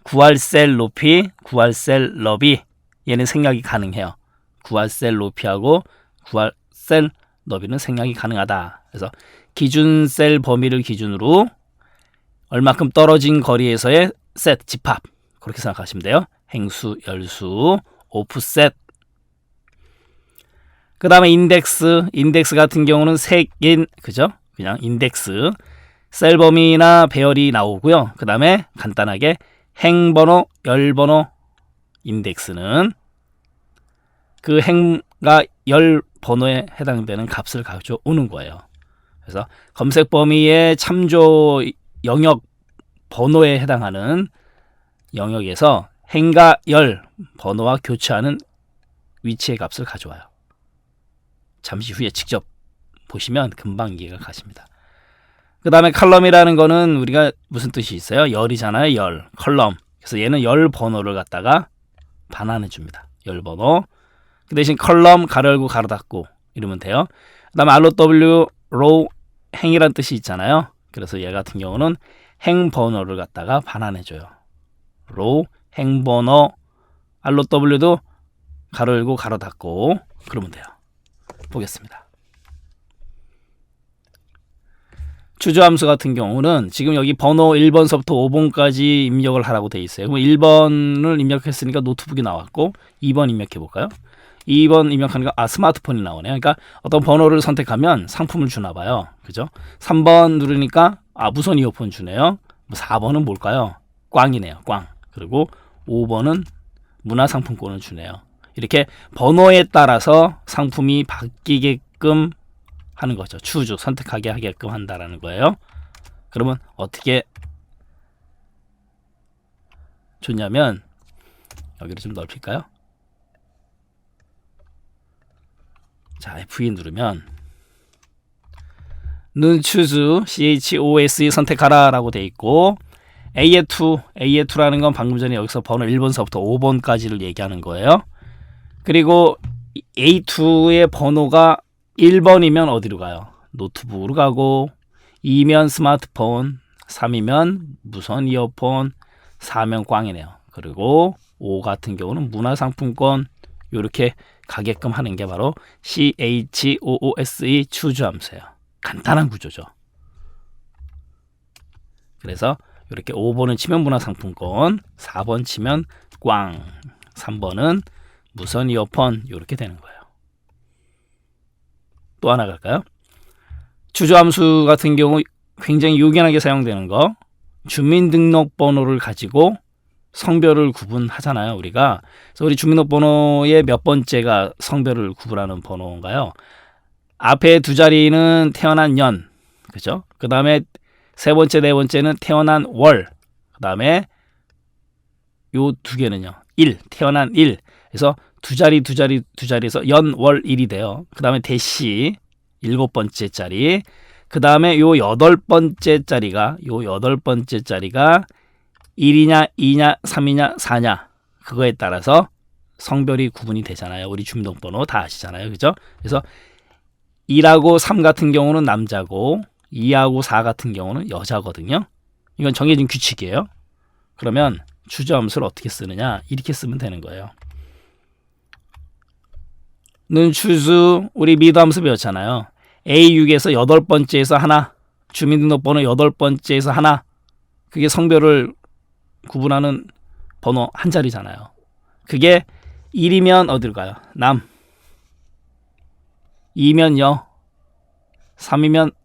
Speaker 1: 구할 셀 높이, 구할 셀 너비, 얘는 생략이 가능해요. 구할 셀 높이하고 구할 셀 너비는 생략이 가능하다. 그래서 기준 셀 범위를 기준으로 얼마큼 떨어진 거리에서의 셋, 집합, 그렇게 생각하시면 돼요. 행수, 열수, 오프셋. 그 다음에 인덱스 같은 경우는 색인, 그죠? 그냥 인덱스, 셀 범위나 배열이 나오고요. 그 다음에 간단하게 행번호, 열번호, 인덱스는 그 행과 열 번호에 해당되는 값을 가져오는 거예요. 그래서 검색 범위의 참조 영역 번호에 해당하는 영역에서 행과 열 번호와 교차하는 위치의 값을 가져와요. 잠시 후에 직접 보시면 금방 이해가 가십니다. 그 다음에 컬럼이라는 거는 우리가 무슨 뜻이 있어요? 열이잖아요. 열, 컬럼. 그래서 얘는 열 번호를 갖다가 반환해 줍니다. 열 번호. 그 대신 컬럼 가로 열고 가로 닫고 이러면 돼요. 그 다음에 ROW, row, 행이란 뜻이 있잖아요. 그래서 얘 같은 경우는 행 번호를 갖다가 반환해 줘요. row, 행 번호, ROW도 가로 열고 가로 닫고 그러면 돼요. 보겠습니다. 추주함수 같은 경우는 지금 여기 번호 1번서부터 5번까지 입력을 하라고 돼 있어요. 그럼 1번을 입력했으니까 노트북이 나왔고 2번 입력해 볼까요? 2번 입력하니까 스마트폰이 나오네요. 그러니까 어떤 번호를 선택하면 상품을 주나 봐요. 그죠? 3번 누르니까 무선 이어폰 주네요. 4번은 뭘까요? 꽝이네요. 꽝. 그리고 5번은 문화상품권을 주네요. 이렇게 번호에 따라서 상품이 바뀌게끔 하는 거죠. choose, 선택하게 하게끔 한다라는 거예요. 그러면 어떻게 좋냐면 여기를 좀 넓힐까요? 자, F2 누르면 는 choose, CHOOSE 선택하라 라고 돼 있고 A2라는 건 방금 전에 여기서 번호 1번서부터 5번까지를 얘기하는 거예요. 그리고 A2의 번호가 1번이면 어디로 가요? 노트북으로 가고 2면 스마트폰, 3이면 무선 이어폰, 4면 꽝이네요. 그리고 5 같은 경우는 문화상품권 이렇게 가게끔 하는 게 바로 CHOOSE choose 함수예요. 간단한 구조죠. 그래서 이렇게 5번은 치면 문화상품권, 4번 치면 꽝, 3번은 무선 이어폰 이렇게 되는 거예요. 또 하나 갈까요? choose 함수 같은 경우 굉장히 요긴하게 사용되는 거, 주민등록번호를 가지고 성별을 구분하잖아요, 우리가. 그래서 우리 주민등록번호의 몇 번째가 성별을 구분하는 번호인가요? 앞에 두 자리는 태어난 년, 그죠? 그 다음에 세 번째, 네 번째는 태어난 월, 그 다음에 요 두 개는요, 일, 태어난 일. 그래서 두 자리에서 연, 월, 일이 돼요. 그 다음에 대시, 일곱 번째 자리. 그 다음에 요 여덟 번째 자리가 1이냐, 2냐, 3이냐, 4냐. 그거에 따라서 성별이 구분이 되잖아요. 우리 주민등록번호 다 아시잖아요. 그죠? 그래서 1하고 3 같은 경우는 남자고 2하고 4 같은 경우는 여자거든요. 이건 정해진 규칙이에요. 그러면 choose 함수를 어떻게 쓰느냐? 이렇게 쓰면 되는 거예요. 는 choose, 우리 미도 함수 배웠잖아요. A6에서 여덟 번째에서 하나, 주민등록번호 여덟 번째에서 하나, 그게 성별을 구분하는 번호 한 자리잖아요. 그게 1이면 어딜 가요? 남, 2면 여, 3이면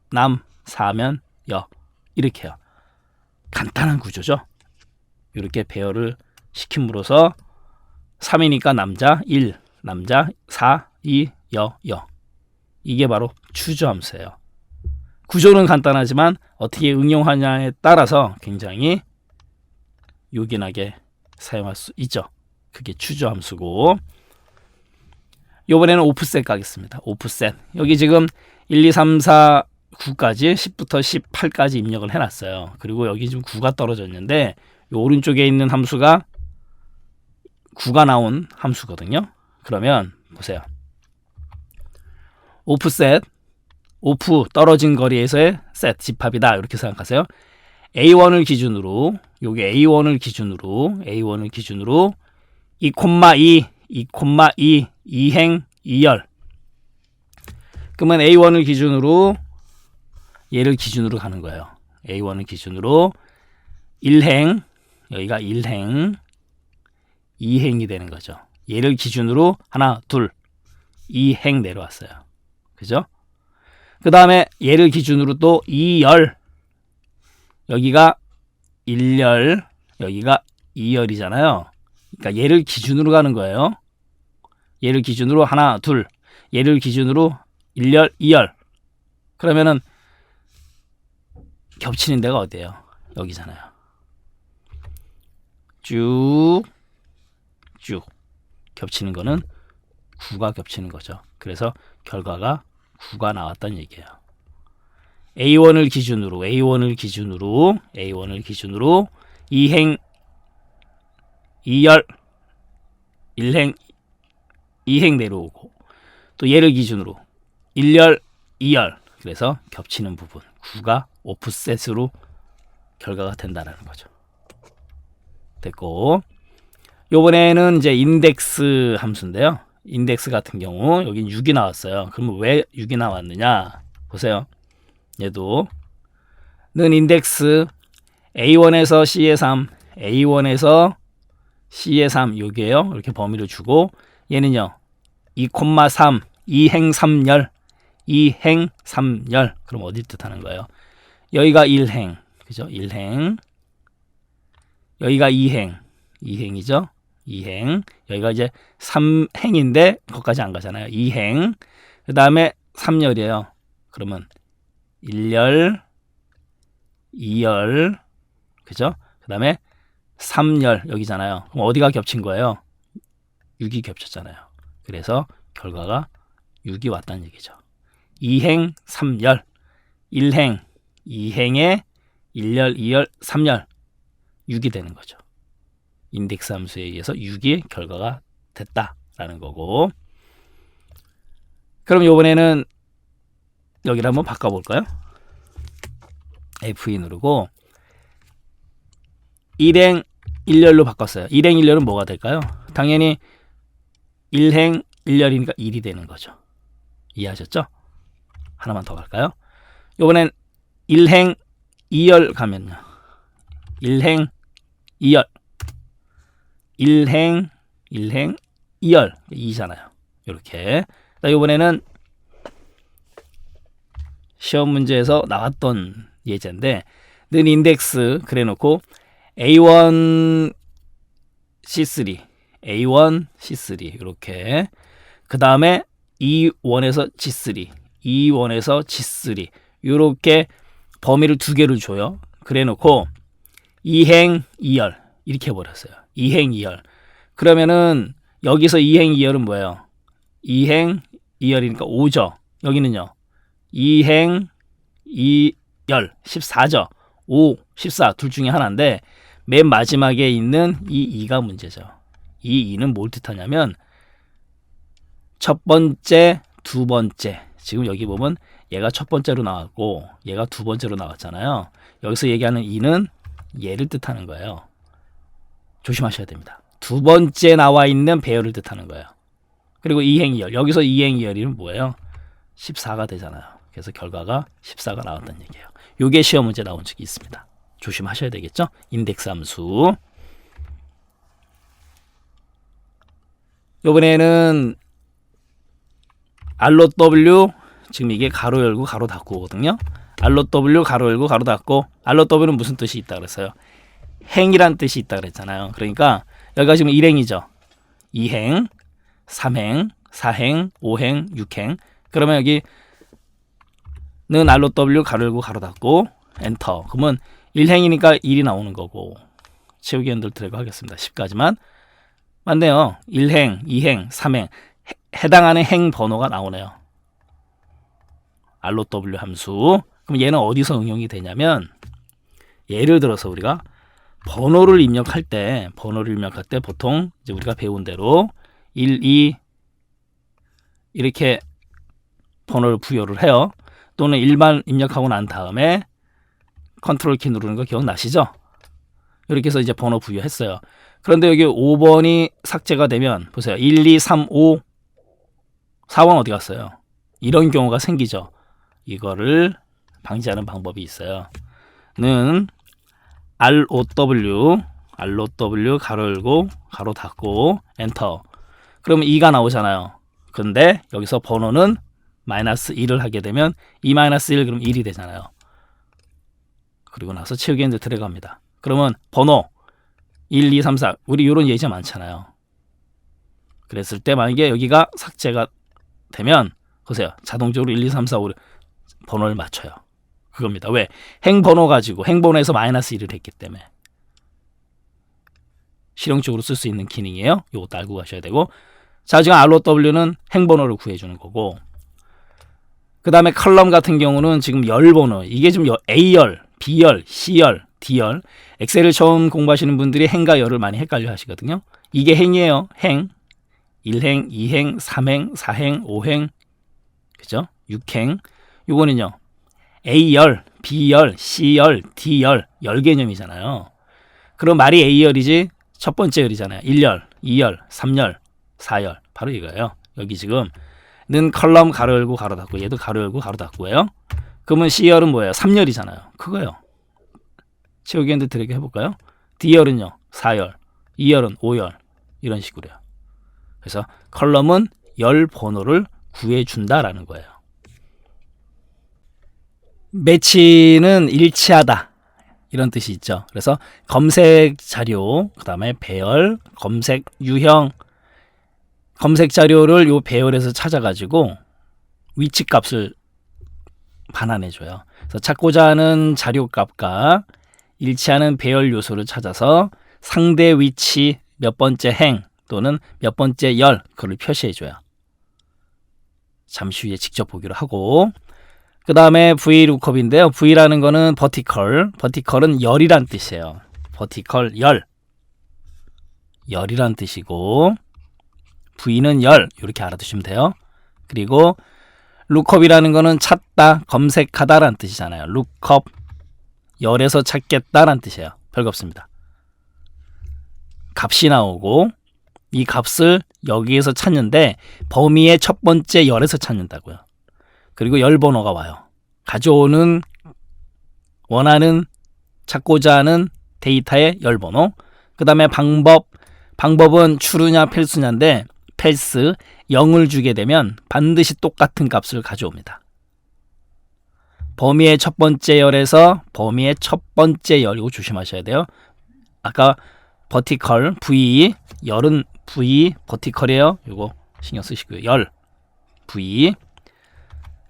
Speaker 1: 남, 4면 여. 이렇게요. 간단한 구조죠. 이렇게 배열을 시킴으로써 3이니까 남자 1, 남자 4, 2, 여. 이게 바로 choose 함수예요. 구조는 간단하지만 어떻게 응용하냐에 따라서 굉장히 요긴하게 사용할 수 있죠. 그게 choose 함수고, 이번에는 오프셋 가겠습니다. 오프셋. 여기 지금 1, 2, 3, 4, 9까지 10부터 18까지 입력을 해놨어요. 그리고 여기 지금 9가 떨어졌는데 이 오른쪽에 있는 함수가 9가 나온 함수거든요. 그러면 보세요. 오프셋, 오프 떨어진 거리에서의 셋 집합이다 이렇게 생각하세요. A1을 기준으로, 여기 A1을 기준으로 2,2, 2,2, 2행 2열. 그러면 A1을 기준으로 얘를 기준으로 가는 거예요. A1을 기준으로 1행, 여기가 1행, 2행이 되는 거죠. 얘를 기준으로 하나, 둘, 2행 내려왔어요. 그죠? 그 다음에 얘를 기준으로 또 2열, 여기가 1열, 여기가 2열이잖아요. 그러니까 얘를 기준으로 가는 거예요. 얘를 기준으로 하나, 둘, 얘를 기준으로 1열, 2열. 그러면은 겹치는 데가 어디예요? 여기잖아요. 쭉 겹치는 거는 9가 겹치는 거죠. 그래서 결과가 9가 나왔다는 얘기예요. A1을 기준으로 2행 2열 1행 2행 내려오고, 또 얘를 기준으로 1열 2열. 그래서 겹치는 부분 9가 오프셋으로 결과가 된다라는 거죠. 됐고, 요번에는 이제 인덱스 함수인데요. 인덱스 같은 경우 여긴 6이 나왔어요. 그러면 왜 6이 나왔느냐? 보세요. 얘도 는 인덱스 A1에서 C에 3, A1에서 C에 3 여기에요. 이렇게 범위를 주고, 얘는요 2,3, 2행 3열, 2행 3열. 그럼 어디 뜻하는 거예요? 여기가 1행, 그죠? 1행. 여기가 2행, 2행이죠. 2행. 여기가 이제 3행인데 거기까지 안 가잖아요. 2행. 그 다음에 3열이에요. 그러면 1열, 2열, 그죠? 그 다음에 3열 여기잖아요. 그럼 어디가 겹친 거예요? 6이 겹쳤잖아요. 그래서 결과가 6이 왔다는 얘기죠. 2행, 3열, 1행, 2행에 1열, 2열, 3열 6이 되는 거죠. 인덱스 함수에 의해서 6이 결과가 됐다라는 거고. 그럼 이번에는 여기를 한번 바꿔볼까요? F2 누르고 1행 1열로 바꿨어요. 1행 1열은 뭐가 될까요? 당연히 1행 1열이니까 1이 되는 거죠. 이해하셨죠? 하나만 더 갈까요? 이번엔 1행 2열 가면요. 1행 2열 1행 2열 2잖아요. 이렇게. 이번에는 시험 문제에서 나왔던 예제인데 는 인덱스 그래놓고 A1 C3 A1 C3 이렇게 그 다음에 E1에서 G3 E1에서 G3 이렇게 범위를 두 개를 줘요. 그래놓고 2행 2열 이렇게 해버렸어요. 2행 2열. 그러면은 여기서 2행 2열은 뭐예요? 2행 2열이니까 5죠. 여기는요. 2행 2열 14죠. 5, 14 둘 중에 하나인데 맨 마지막에 있는 이 2가 문제죠. 이 2는 뭘 뜻하냐면 첫 번째, 두 번째. 지금 여기 보면 얘가 첫 번째로 나왔고 얘가 두 번째로 나왔잖아요. 여기서 얘기하는 2는 얘를 뜻하는 거예요. 조심하셔야 됩니다. 두 번째 나와 있는 배열을 뜻하는 거예요. 그리고 2행 2열. 여기서 2행 2열이면 뭐예요? 14가 되잖아요. 그래서 결과가 14가 나왔다는 얘기예요. 요게 시험 문제 나온 적이 있습니다. 조심하셔야 되겠죠? 인덱스 함수. 이번에는 R로 W 지금 이게 가로 열고 가로 닫고거든요. R로 W 가로 열고 가로 닫고 R로 W는 무슨 뜻이 있다 그랬어요? 행이란 뜻이 있다 그랬잖아요. 그러니까 여기가 지금 1행이죠. 2행, 3행, 4행, 5행, 6행. 그러면 여기는 R로 W 가로 열고 가로 닫고 엔터. 그러면 1행이니까 1이 나오는 거고 채우기 핸들 드래그 하겠습니다. 10까지만. 맞네요. 1행, 2행, 3행 해당하는 행 번호가 나오네요. R로 W 함수. 그럼 얘는 어디서 응용이 되냐면 예를 들어서 우리가 번호를 입력할 때 보통 이제 우리가 배운 대로 1, 2 이렇게 번호를 부여를 해요. 또는 일반 입력하고 난 다음에 컨트롤 키 누르는 거 기억나시죠? 이렇게 해서 이제 번호 부여했어요. 그런데 여기 5번이 삭제가 되면 보세요. 1, 2, 3, 5 4번 어디 갔어요? 이런 경우가 생기죠. 이거를 방지하는 방법이 있어요. 는 ROW 가로 열고 가로 닫고 엔터. 그러면 2가 나오잖아요. 근데 여기서 번호는 마이너스 1을 하게 되면 2 마이너스 1 그럼 1이 되잖아요. 그리고 나서 채우기 핸들 드래그 합니다. 그러면 번호 1, 2, 3, 4 우리 이런 예제 많잖아요. 그랬을 때 만약에 여기가 삭제가 되면 보세요. 자동적으로 1, 2, 3, 4, 5 번호를 맞춰요. 그겁니다. 왜? 행번호 가지고 행번호에서 마이너스 1을 했기 때문에 실용적으로 쓸 수 있는 기능이에요. 이것도 알고 가셔야 되고 자 지금 ROW는 행번호를 구해주는 거고 그 다음에 컬럼 같은 경우는 지금 열번호 이게 좀 A열, B열, C열, D열 엑셀을 처음 공부하시는 분들이 행과 열을 많이 헷갈려 하시거든요. 이게 행이에요. 행 1행, 2행, 3행, 4행, 5행 그죠? 6행 요거는요. A열, B열, C열, D열 열 개념이잖아요. 그럼 말이 A열이지 첫 번째 열이잖아요. 1열, 2열, 3열, 4열 바로 이거예요. 여기 지금 는 컬럼 가로 열고 가로 닫고 얘도 가로 열고 가로 닫고예요. 그러면 C열은 뭐예요? 3열이잖아요. 그거요. 채우기 핸드 드래그 해볼까요? D열은요. 4열, 2열은 5열 이런 식으로요. 그래서 컬럼은 열 번호를 구해준다라는 거예요. 매치는 일치하다. 이런 뜻이 있죠. 그래서 검색 자료, 그 다음에 배열, 검색 유형, 검색 자료를 요 배열에서 찾아가지고 위치 값을 반환해줘요. 그래서 찾고자 하는 자료 값과 일치하는 배열 요소를 찾아서 상대 위치 몇 번째 행 또는 몇 번째 열, 그걸 표시해줘요. 잠시 후에 직접 보기로 하고, 그 다음에 VLOOKUP인데요. V라는 거는 vertical, vertical은 열이란 뜻이에요. vertical 열, 열이란 뜻이고, V는 열, 이렇게 알아두시면 돼요. 그리고 lookup이라는 거는 찾다, 검색하다란 뜻이잖아요. lookup, 열에서 찾겠다란 뜻이에요. 별거 없습니다. 값이 나오고 이 값을 여기에서 찾는데 범위의 첫 번째 열에서 찾는다고요. 그리고 열 번호가 와요. 가져오는 원하는 찾고자 하는 데이터의 열 번호. 그 다음에 방법은 true냐 false냐인데 false 0을 주게 되면 반드시 똑같은 값을 가져옵니다. 범위의 첫 번째 열에서 범위의 첫 번째 열, 이거 조심하셔야 돼요. 아까 vertical V, 열은 V, vertical이에요. 이거 신경 쓰시고요. 열 V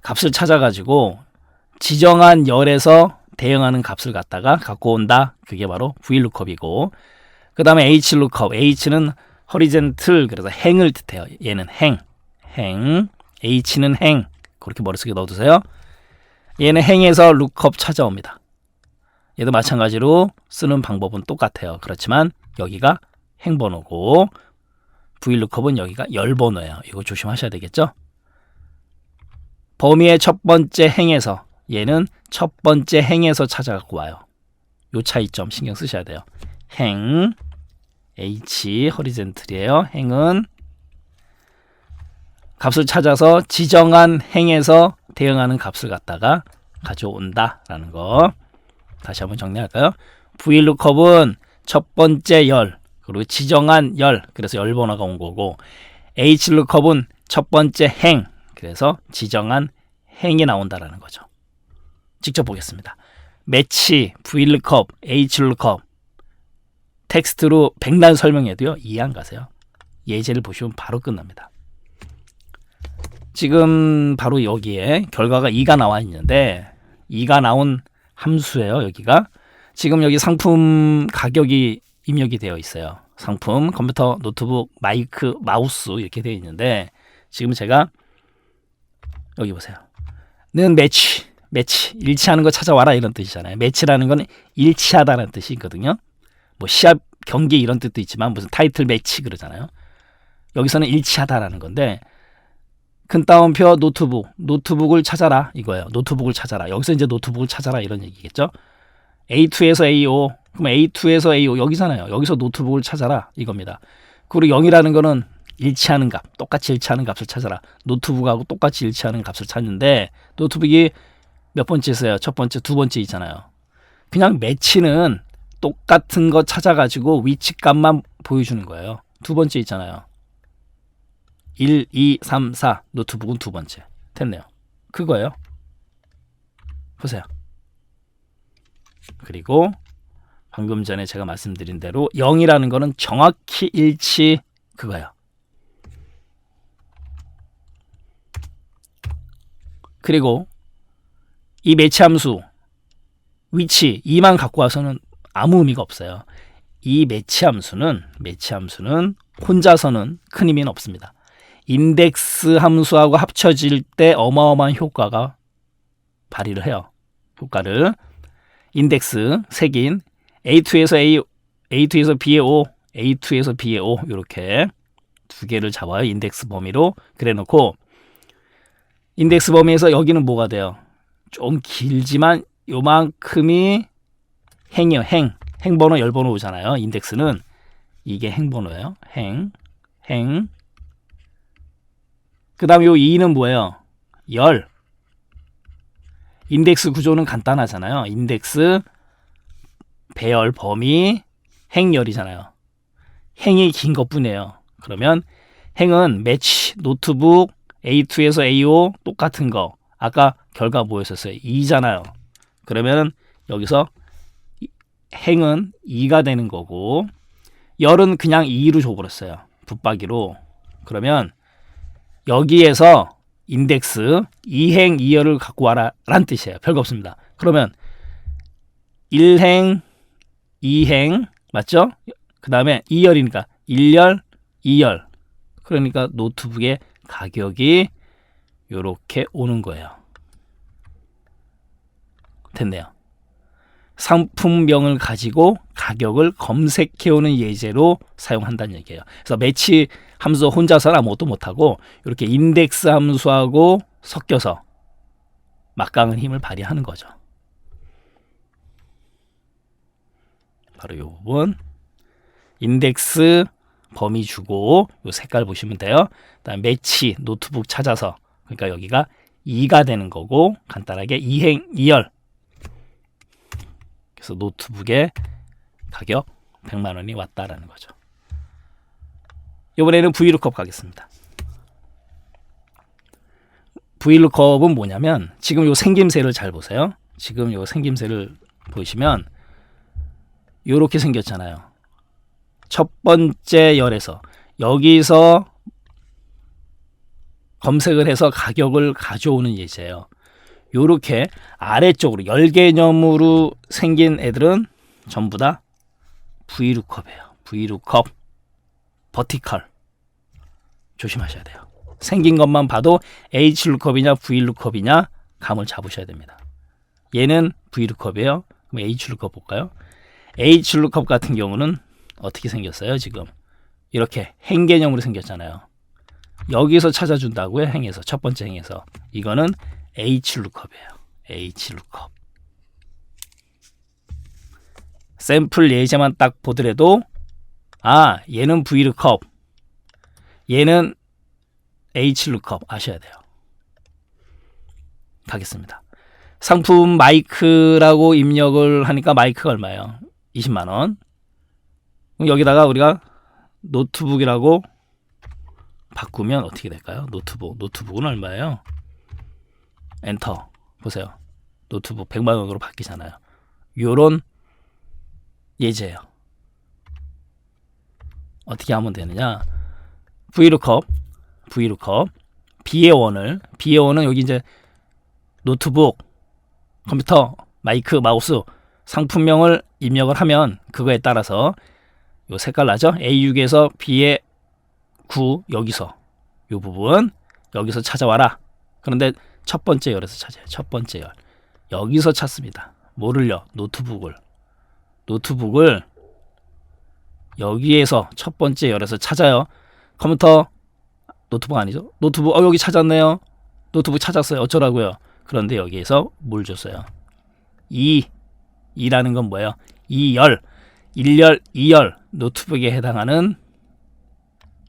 Speaker 1: 값을 찾아가지고 지정한 열에서 대응하는 값을 갖고 온다. 그게 바로 VLOOKUP이고, 그 다음에 HLOOKUP. H는 horizontal, 그래서 행을 뜻해요. 얘는 행. H는 행. 그렇게 머릿속에 넣어두세요. 얘는 행에서 lookup 찾아옵니다. 얘도 마찬가지로 쓰는 방법은 똑같아요. 그렇지만 여기가 행번호고 VLOOKUP은 여기가 열번호예요. 이거 조심하셔야 되겠죠? 범위의 첫 번째 행에서, 얘는 첫 번째 행에서 찾아갖고 와요. 요 차이점 신경 쓰셔야 돼요. 행, H, horizontal이에요. 행은 값을 찾아서 지정한 행에서 대응하는 값을 갖다가 가져온다라는 거. 다시 한번 정리할까요? VLOOKUP은 첫 번째 열, 그리고 지정한 열, 그래서 열 번호가 온 거고, HLOOKUP은 첫 번째 행, 그래서 지정한 행이 나온다라는 거죠. 직접 보겠습니다. 매치, VLOOKUP, HLOOKUP 텍스트로 100단 설명해도요 이해 안 가세요. 예제를 보시면 바로 끝납니다. 지금 바로 여기에 결과가 2가 나와 있는데 2가 나온 함수예요. 여기가 지금 여기 상품 가격이 입력이 되어 있어요. 상품, 컴퓨터, 노트북, 마이크, 마우스 이렇게 되어 있는데, 지금 제가 여기 보세요. 는 매치 일치하는 거 찾아와라 이런 뜻이잖아요. 매치라는 건 일치하다라는 뜻이 있거든요. 뭐 시합 경기 이런 뜻도 있지만 무슨 타이틀 매치 그러잖아요. 여기서는 일치하다라는 건데, 큰 따옴표 노트북을 찾아라 이거예요. 노트북을 찾아라. 여기서 이제 노트북을 찾아라 이런 얘기겠죠. A2에서 A5, 그럼 A2에서 A5 여기잖아요. 여기서 노트북을 찾아라 이겁니다. 그리고 0이라는 거는 일치하는 값, 똑같이 일치하는 값을 찾아라. 노트북하고 똑같이 일치하는 값을 찾는데, 노트북이 몇 번째 있어요? 첫 번째, 두 번째 있잖아요. 그냥 매치는 똑같은 거 찾아가지고 위치값만 보여주는 거예요. 두 번째 있잖아요. 1, 2, 3, 4 노트북은 두 번째 됐네요. 그거예요. 보세요. 그리고 방금 전에 제가 말씀드린 대로 0이라는 거는 정확히 일치, 그거예요. 그리고 이 매치 함수 위치 2만 갖고 와서는 아무 의미가 없어요. 이 매치 함수는 혼자서는 큰 의미는 없습니다. 인덱스 함수하고 합쳐질 때 어마어마한 효과가 발휘를 해요. 효과를 인덱스 색인 A2에서 A, A2에서 B의 5, A2에서 B의 5 이렇게 두 개를 잡아요. 인덱스 범위로 그래놓고, 인덱스 범위에서 여기는 뭐가 돼요? 좀 길지만 요만큼이 행이요. 행번호 열번호 오잖아요. 인덱스는 이게 행번호예요. 행. 그 다음에 요 2는 뭐예요? 열. 인덱스 구조는 간단하잖아요. 인덱스, 배열, 범위, 행열이잖아요. 행이 긴 것뿐이에요. 그러면 행은 매치, 노트북, A2에서 A5 똑같은 거. 아까 결과 뭐였었어요? 2잖아요. 그러면 여기서 행은 2가 되는 거고 열은 그냥 2로 줘버렸어요. 붙박이로. 그러면 여기에서 인덱스 2행 2열을 갖고 와라 라는 뜻이에요. 별거 없습니다. 그러면 1행 2행 맞죠? 그 다음에 2열이니까 1열 2열. 그러니까 노트북의 가격이 요렇게 오는 거예요. 됐네요. 상품명을 가지고 가격을 검색해오는 예제로 사용한다는 얘기예요. 그래서 매치 함수 혼자서는 아무것도 못하고 이렇게 인덱스 함수하고 섞여서 막강한 힘을 발휘하는 거죠. 바로 이 부분. 인덱스 범위 주고 이 색깔 보시면 돼요. 그다음 매치 노트북 찾아서 그러니까 여기가 2가 되는 거고 간단하게 2행 2열. 그래서 노트북의 가격 100만 원이 왔다라는 거죠. 이번에는 VLOOKUP 가겠습니다. VLOOKUP은 뭐냐면 지금 요 생김새를 잘 보세요. 지금 요 생김새를 보시면 요렇게 생겼잖아요. 첫 번째 열에서 여기서 검색을 해서 가격을 가져오는 예제예요. 요렇게 아래쪽으로 열 개념으로 생긴 애들은 전부 다 VLOOKUP이에요. VLOOKUP 버티컬 조심하셔야 돼요. 생긴 것만 봐도 HLOOKUP이냐 VLOOKUP이냐 감을 잡으셔야 됩니다. 얘는 VLOOKUP이에요. 그럼 HLOOKUP 볼까요? HLOOKUP 같은 경우는 어떻게 생겼어요? 지금 이렇게 행 개념으로 생겼잖아요. 여기서 찾아준다고요. 행에서 첫 번째 행에서 이거는 HLOOKUP이에요. HLOOKUP 샘플 예제만 딱 보더라도 아 얘는 VLOOKUP 얘는 HLOOKUP 아셔야 돼요. 가겠습니다. 상품 마이크라고 입력을 하니까 마이크가 얼마예요? 20만원. 여기다가 우리가 노트북이라고 바꾸면 어떻게 될까요? 노트북은 얼마예요? 엔터 보세요. 노트북 100만원으로 바뀌잖아요. 요런 예제예요. 어떻게 하면 되느냐? VLOOKUP B의 원은 여기 이제 노트북, 컴퓨터, 마이크, 마우스 상품명을 입력을 하면 그거에 따라서 요 색깔 나죠? A6에서 B의 9 여기서 요 부분 여기서 찾아와라. 그런데 첫 번째 열에서 찾아요. 첫 번째 열 여기서 찾습니다. 뭐를요? 노트북을 여기에서 첫 번째 열에서 찾아요. 컴퓨터 노트북 아니죠? 노트북 여기 찾았네요. 노트북 찾았어요. 어쩌라고요? 그런데 여기에서 뭘 줬어요? 2라는 건 뭐예요? 2열 1열 2열 노트북에 해당하는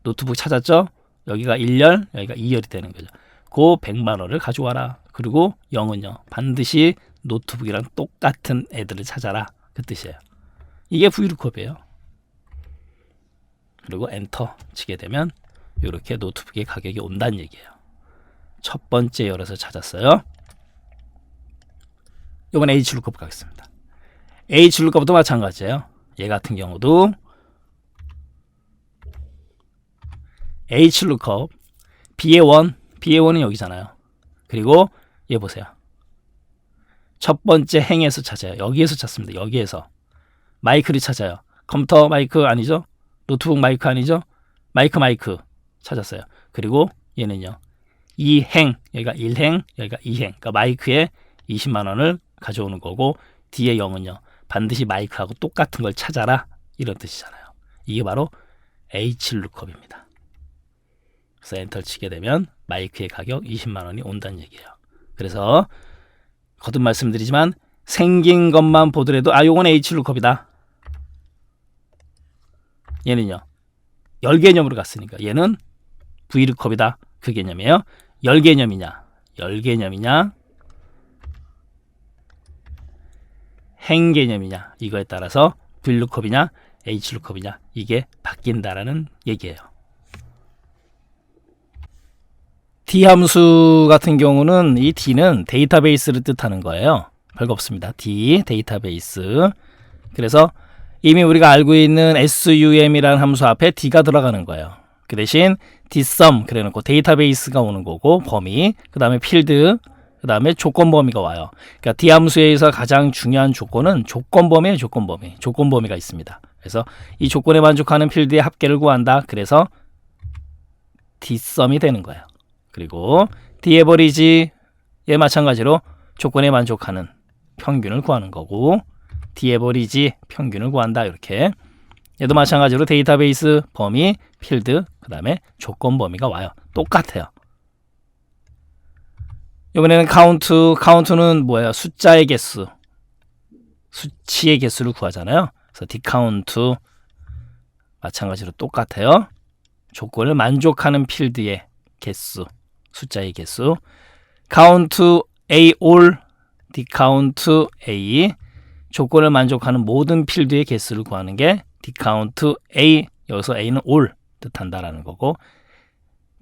Speaker 1: 노트북 찾았죠? 여기가 1열 여기가 2열이 되는 거죠. 그 100만원을 가져와라. 그리고 0은요 반드시 노트북이랑 똑같은 애들을 찾아라. 그 뜻이에요. 이게 VLOOKUP이에요. 그리고 엔터 치게 되면 이렇게 노트북의 가격이 온다는 얘기예요. 첫 번째 열에서 찾았어요. 이번 HLOOKUP 가겠습니다. HLOOKUP도 마찬가지예요. 얘 같은 경우도 HLOOKUP B의 원은 여기잖아요. 그리고 얘 보세요. 첫 번째 행에서 찾아요. 여기에서 찾습니다. 여기에서 마이크를 찾아요. 컴퓨터 마이크 아니죠? 노트북 마이크 아니죠? 마이크 찾았어요. 그리고 얘는요 2행 여기가 1행 여기가 2행 그러니까 마이크에 20만원을 가져오는 거고 뒤에 0은요 반드시 마이크하고 똑같은 걸 찾아라 이런 뜻이잖아요. 이게 바로 HLOOKUP입니다. 그래서 엔터 치게 되면 마이크의 가격 20만원이 온다는 얘기예요. 그래서 거듭 말씀드리지만 생긴 것만 보더라도 아 요건 HLOOKUP이다. 얘는요 열 개념으로 갔으니까 얘는 VLOOKUP이다. 그 개념이에요. 열 개념이냐 행 개념이냐 이거에 따라서 VLOOKUP이냐 HLOOKUP이냐 이게 바뀐다라는 얘기예요. D 함수 같은 경우는 이 D는 데이터베이스를 뜻하는 거예요. 별거 없습니다. D 데이터베이스 그래서 이미 우리가 알고 있는 sum이라는 함수 앞에 d가 들어가는 거예요. 그 대신 dsum 그래놓고 데이터베이스가 오는 거고 범위, 그 다음에 필드, 그 다음에 조건 범위가 와요. 그러니까 d 함수에서 가장 중요한 조건은 조건 범위예요. 조건 범위. 조건 범위가 있습니다. 그래서 이 조건에 만족하는 필드의 합계를 구한다. 그래서 dsum이 되는 거예요. 그리고 d에버리지에 마찬가지로 조건에 만족하는 평균을 구하는 거고, d에버리지 평균을 구한다. 이렇게 얘도 마찬가지로 데이터베이스 범위, 필드, 그 다음에 조건 범위가 와요. 똑같아요. 이번에는 카운트는 뭐예요? 숫자의 개수, 수치의 개수를 구하잖아요. 그래서 dcount 마찬가지로 똑같아요. 조건을 만족하는 필드의 개수, 숫자의 개수. count a all, dcount a, 조건을 만족하는 모든 필드의 개수를 구하는 게 dcount a, 여기서 a는 all 뜻한다라는 거고,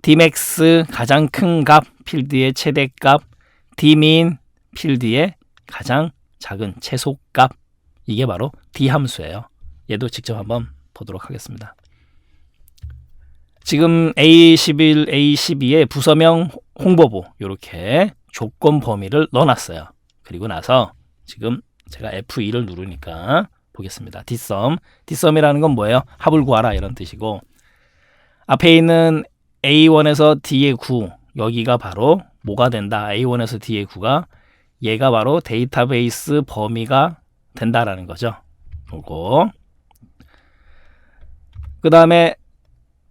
Speaker 1: dmax 가장 큰 값, 필드의 최대값, dmin 필드의 가장 작은 최소값, 이게 바로 d 함수예요. 얘도 직접 한번 보도록 하겠습니다. 지금 A11, A12에 부서명 홍보부 이렇게 조건 범위를 넣어놨어요. 그리고 나서 지금 제가 F2를 누르니까 보겠습니다. dsum이라는 건 뭐예요? 합을 구하라 이런 뜻이고, 앞에 있는 A1에서 D의 9, 여기가 바로 뭐가 된다? A1에서 D의 9가 얘가 바로 데이터베이스 범위가 된다라는 거죠. 그리고 그 다음에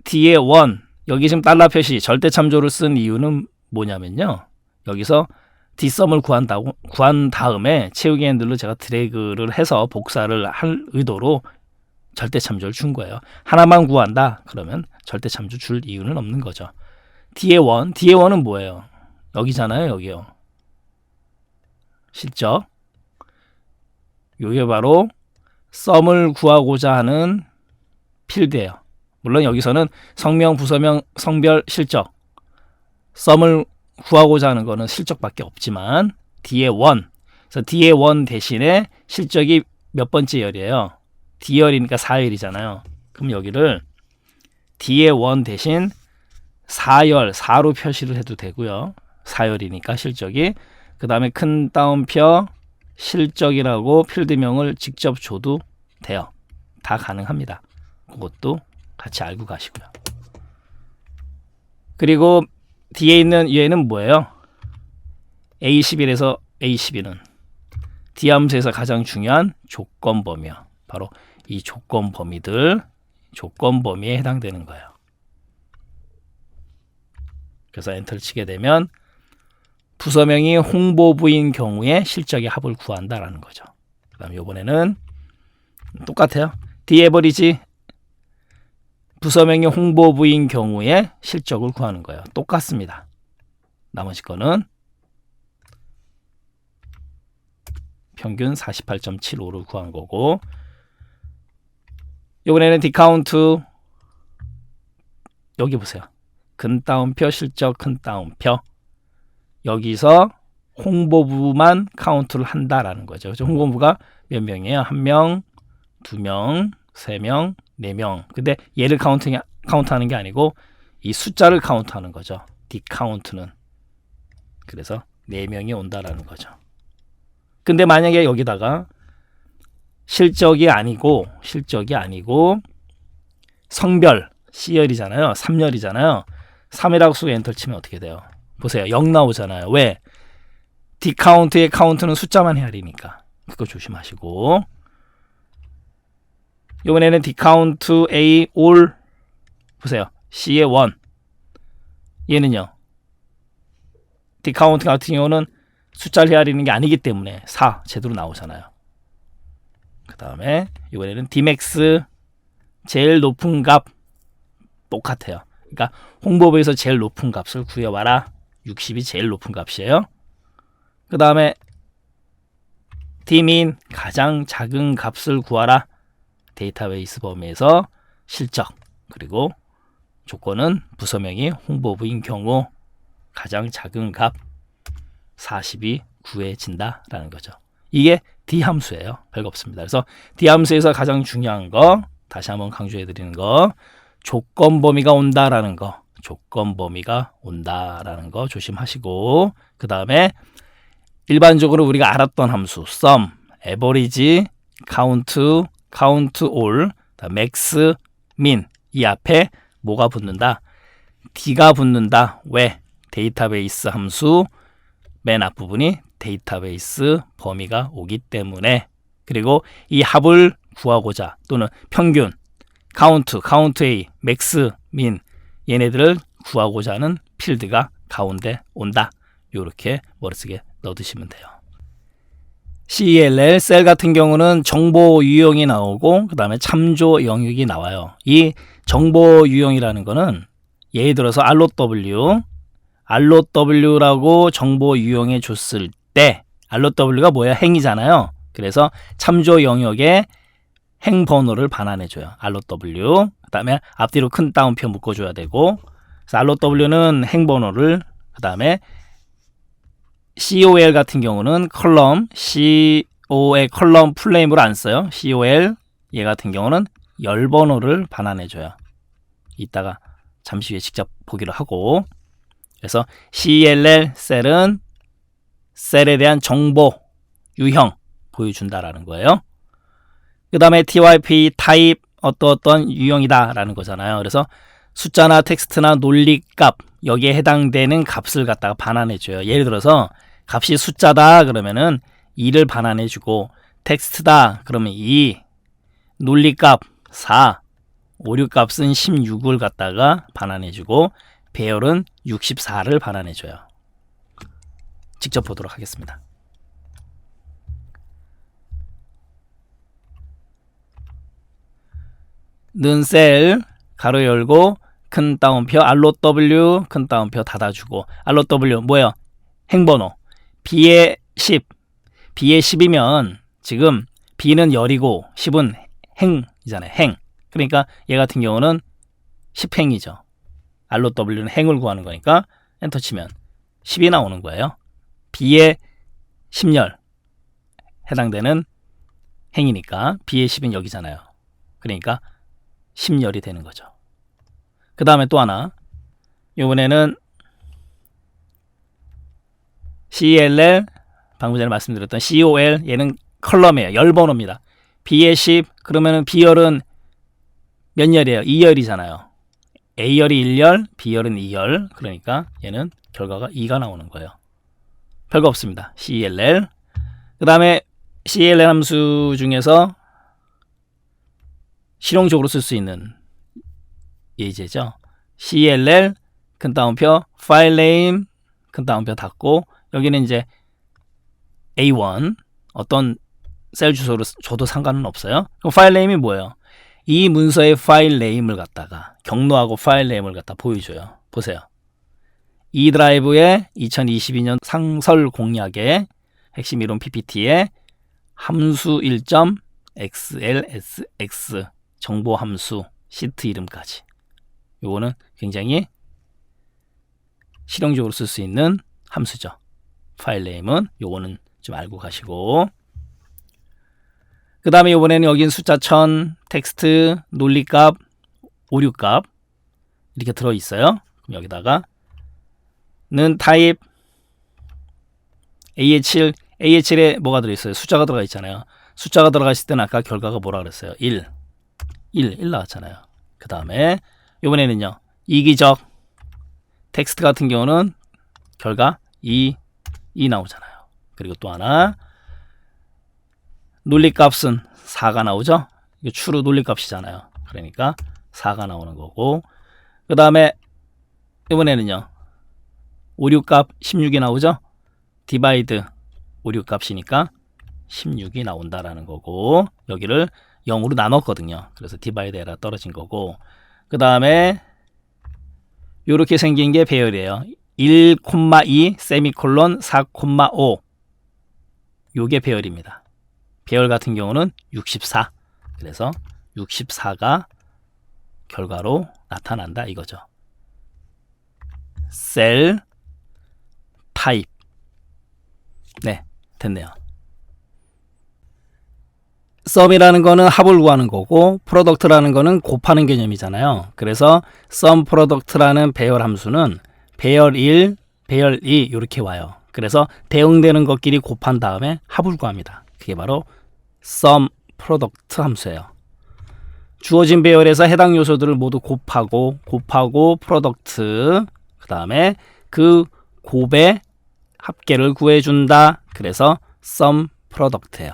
Speaker 1: D의 1, 여기 지금 달러 표시 절대 참조를 쓴 이유는 뭐냐면요, 여기서 dsum을 구한 다음에 채우기 핸들로 제가 드래그를 해서 복사를 할 의도로 절대 참조를 준 거예요. 하나만 구한다 그러면 절대 참조 줄 이유는 없는 거죠. D의 1은 뭐예요? 여기잖아요. 여기요. 실적. 이게 바로 sum을 구하고자 하는 필드예요. 물론 여기서는 성명, 부서명, 성별, 실적, sum을 구하고자 하는 거는 실적밖에 없지만 D의 1, 그래서 D의 1 대신에 실적이 몇 번째 열이에요? D열이니까 4열이잖아요. 그럼 여기를 D의 1 대신 4열, 4로 표시를 해도 되고요. 4열이니까 실적이. 그 다음에 큰 따옴표 실적이라고 필드명을 직접 줘도 돼요. 다 가능합니다. 그것도 같이 알고 가시고요. 그리고 뒤에 있는 얘는 뭐예요? A11에서 A12는 D 함수에서 가장 중요한 조건 범위야. 바로 이 조건 범위들, 조건 범위에 해당되는 거예요. 그래서 엔터를 치게 되면 부서명이 홍보부인 경우에 실적의 합을 구한다라는 거죠. 그 다음에 이번에는 똑같아요. d에버리지 부서명이 홍보부인 경우에 실적을 구하는 거예요. 똑같습니다. 나머지 거는 평균 48.75를 구한 거고, 이번에는 dcount, 여기 보세요. 큰 따옴표 실적 큰 따옴표, 여기서 홍보부만 카운트를 한다라는 거죠. 그래서 홍보부가 몇 명이에요? 1명, 2명, 3명, 4명. 근데 얘를 카운트하는 게 아니고 이 숫자를 카운트하는 거죠. dcount는. 그래서 4명이 온다라는 거죠. 근데 만약에 여기다가 실적이 아니고 성별 C열이잖아요. 3열이잖아요. 3이라고 쓰고 엔터 치면 어떻게 돼요? 보세요. 0 나오잖아요. 왜? dcount의 카운트는 숫자만 헤아리니까. 그거 조심하시고. 이번에는 dcount A all, 보세요. C의 1. 얘는요. dcount 같은 경우는 숫자를 헤아리는 게 아니기 때문에 4 제대로 나오잖아요. 그 다음에 이번에는 dmax 제일 높은 값 똑같아요. 그러니까 홍보부에서 제일 높은 값을 구해와라. 60이 제일 높은 값이에요. 그 다음에 dmin 가장 작은 값을 구하라. 데이터베이스 범위에서 실적, 그리고 조건은 부서명이 홍보부인 경우 가장 작은 값 40이 구해진다라는 거죠. 이게 D 함수예요. 별거 없습니다. 그래서 D 함수에서 가장 중요한 거, 다시 한번 강조해 드리는 거, 조건 범위가 온다라는 거, 조건 범위가 온다라는 거 조심하시고, 그 다음에 일반적으로 우리가 알았던 함수 sum, average, count, count all, max, min 이 앞에 뭐가 붙는다? D가 붙는다. 왜? 데이터베이스 함수 맨 앞부분이 데이터베이스 범위가 오기 때문에. 그리고 이 합을 구하고자 또는 평균, count A, max, min 얘네들을 구하고자 하는 필드가 가운데 온다. 이렇게 머릿속에 넣어두시면 돼요. CELL 셀 같은 경우는 정보 유형이 나오고 그 다음에 참조 영역이 나와요. 이 정보 유형이라는 거는 예를 들어서 ROW라고 정보 유형에 줬을 때 ROW가 뭐야? 행이잖아요. 그래서 참조 영역에 행 번호를 반환해줘요. ROW. 그 다음에 앞뒤로 큰 따옴표 묶어줘야 되고, 그래서 ROW는 행 번호를, 그 다음에 COL 같은 경우는 컬럼, CO의 컬럼 풀네임으로 안 써요. COL 얘 같은 경우는 열 번호를 반환해줘요. 이따가 잠시 후에 직접 보기로 하고, 그래서 CELL 셀은 셀에 대한 정보 유형 보여준다라는 거예요. 그 다음에 TYP 타입 어떤 유형이다 라는 거잖아요. 그래서 숫자나 텍스트나 논리값 여기에 해당되는 값을 갖다가 반환해줘요. 예를 들어서 값이 숫자다 그러면은 2를 반환해주고, 텍스트다 그러면 2, 논리값 4, 오류값은 16을 갖다가 반환해주고, 배열은 64를 반환해줘요. 직접 보도록 하겠습니다. 는 셀 가로 열고 큰 따옴표 ROW 큰 따옴표 닫아주고, ROW 뭐예요? 행번호 B에 10, B에 10이면 지금 B는 열이고 10은 행이잖아요. 행. 그러니까 얘 같은 경우는 10행이죠. ROW는 행을 구하는 거니까 엔터 치면 10이 나오는 거예요. B에 10열 해당되는 행이니까 B에 10은 여기잖아요. 그러니까 10열이 되는 거죠. 그 다음에 또 하나, 이번에는 CELL 방금 전에 말씀드렸던 COL 얘는 컬럼이에요. 열 번호입니다. B에 10 그러면은 B열은 몇 열이에요? 2열이잖아요. A열이 1열, B열은 2열. 그러니까 얘는 결과가 2가 나오는 거예요. 별거 없습니다. CELL. 그 다음에 CELL 함수 중에서 실용적으로 쓸 수 있는 예제죠. CELL 큰 따옴표 파일 네임 큰 따옴표 닫고, 여기는 이제 A1 어떤 셀 주소로 줘도 상관은 없어요. 그럼 파일 네임이 뭐예요? 이 문서의 파일 네임을 갖다가 경로하고 파일 네임을 갖다 보여줘요. 보세요. 이 드라이브의 2022년 상설 공략의 핵심 이론 PPT에 함수 1.xlsx 정보 함수 시트 이름까지. 요거는 굉장히 실용적으로 쓸 수 있는 함수죠. 파일 네임은 요거는 좀 알고 가시고, 그 다음에 이번에는 여긴 숫자 1000, 텍스트, 논리값, 오류값 이렇게 들어있어요. 그럼 여기다가 는 타입 AH7에 뭐가 들어있어요? 숫자가 들어가 있잖아요. 숫자가 들어가 있을 때는 아까 결과가 뭐라 그랬어요? 1 나왔잖아요. 그 다음에 이번에는요, 이기적 텍스트 같은 경우는 결과 2 나오잖아요. 그리고 또 하나, 논리값은 4가 나오죠. 이게 추루 논리값이잖아요. 그러니까 4가 나오는 거고, 그 다음에 이번에는요, 오류값 16이 나오죠. 디바이드 오류값이니까 16이 나온다라는 거고, 여기를 0으로 나눴거든요. 그래서 디바이드 에러 떨어진 거고, 그 다음에 이렇게 생긴 게 배열이에요. 1,2 세미콜론 4,5 요게 배열입니다. 배열 같은 경우는 64. 그래서 64가 결과로 나타난다 이거죠. 셀 타입. 네, 됐네요. 썸이라는 거는 합을 구하는 거고 프로덕트라는 거는 곱하는 개념이잖아요. 그래서 sum product라는 배열 함수는 배열 1, 배열 2 이렇게 와요. 그래서 대응되는 것끼리 곱한 다음에 합을 구합니다. 그게 바로 sum product 함수예요. 주어진 배열에서 해당 요소들을 모두 곱하고 프로덕트 그 다음에 그 곱의 합계를 구해준다. 그래서 sum product예요.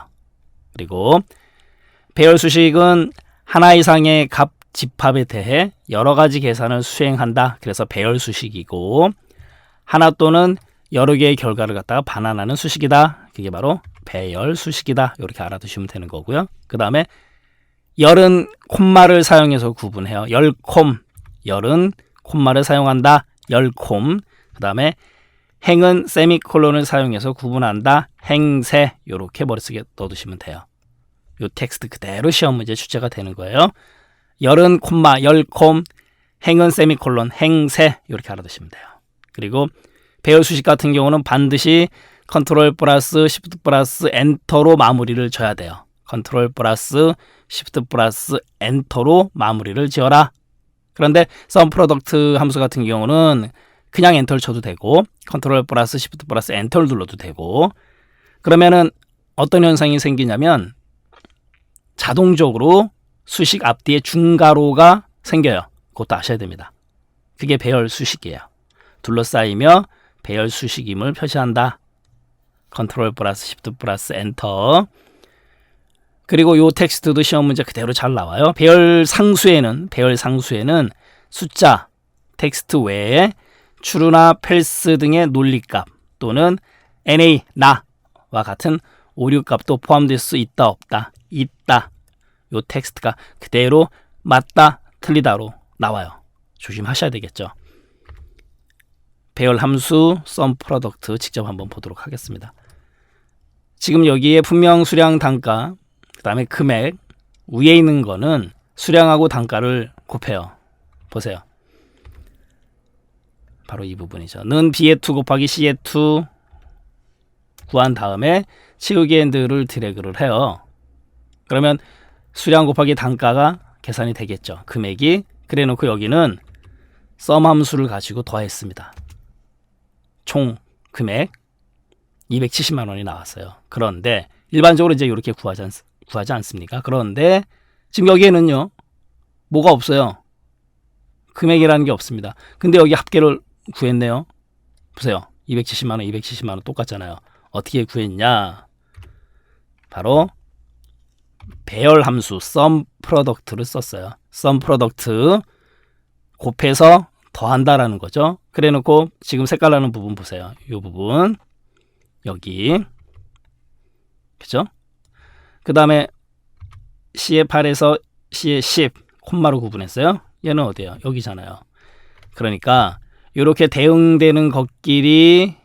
Speaker 1: 그리고 배열 수식은 하나 이상의 값 집합에 대해 여러 가지 계산을 수행한다. 그래서 배열 수식이고 하나 또는 여러 개의 결과를 갖다가 반환하는 수식이다. 그게 바로 배열 수식이다. 이렇게 알아두시면 되는 거고요. 그 다음에 열은 콤마를 사용해서 구분해요. 열은 콤마를 사용한다. 열콤. 그 다음에 행은 세미콜론을 사용해서 구분한다. 행세. 이렇게 머릿속에 넣어두시면 돼요. 이 텍스트 그대로 시험 문제 출제가 되는 거예요. 열은 콤마, 열콤, 행은 세미콜론, 행세. 이렇게 알아두시면 돼요. 그리고 배열 수식 같은 경우는 반드시 컨트롤 플러스 시프트 플러스 엔터로 마무리를 져야 돼요. 컨트롤 플러스 시프트 플러스 엔터로 마무리를 지어라. 그런데 sum product 함수 같은 경우는 그냥 엔터를 쳐도 되고 컨트롤 플러스 시프트 플러스 엔터를 눌러도 되고 그러면은 어떤 현상이 생기냐면 자동적으로 수식 앞뒤에 중괄호가 생겨요. 그것도 아셔야 됩니다. 그게 배열 수식이에요. 둘러싸이며 배열 수식임을 표시한다. 컨트롤 플러스 시프트 플러스 엔터. 그리고 요 텍스트도 시험 문제 그대로 잘 나와요. 배열 상수에는 숫자, 텍스트 외에 true나 false 등의 논리값 또는 NA, 나와 같은 오류값도 포함될 수 있다, 없다, 있다. 요 텍스트가 그대로 맞다, 틀리다로 나와요. 조심하셔야 되겠죠. 배열 함수, sum product 직접 한번 보도록 하겠습니다. 지금 여기에 분명 수량 단가, 그 다음에 금액, 위에 있는 거는 수량하고 단가를 곱해요. 보세요. 바로 이 부분이죠. 는 B의2 곱하기 C의2 구한 다음에 치우기 핸들을 드래그를 해요. 그러면 수량 곱하기 단가가 계산이 되겠죠. 금액이. 그래 놓고 여기는 sum 함수를 가지고 더했습니다. 총 금액 270만 원이 나왔어요. 그런데 일반적으로 이제 이렇게 구하지 않습니까? 그런데 지금 여기에는요. 뭐가 없어요. 금액이라는 게 없습니다. 근데 여기 합계를 구했네요. 보세요. 270만 원 똑같잖아요. 어떻게 구했냐? 바로 배열 함수 sum product를 썼어요. sum product 곱해서 더한다라는 거죠. 그래 놓고 지금 색깔 나는 부분 보세요. 이 부분 여기 그죠? 그 다음에 C의 8에서 C의 10 콤마로 구분했어요. 얘는 어디예요? 여기잖아요. 그러니까 이렇게 대응되는 것끼리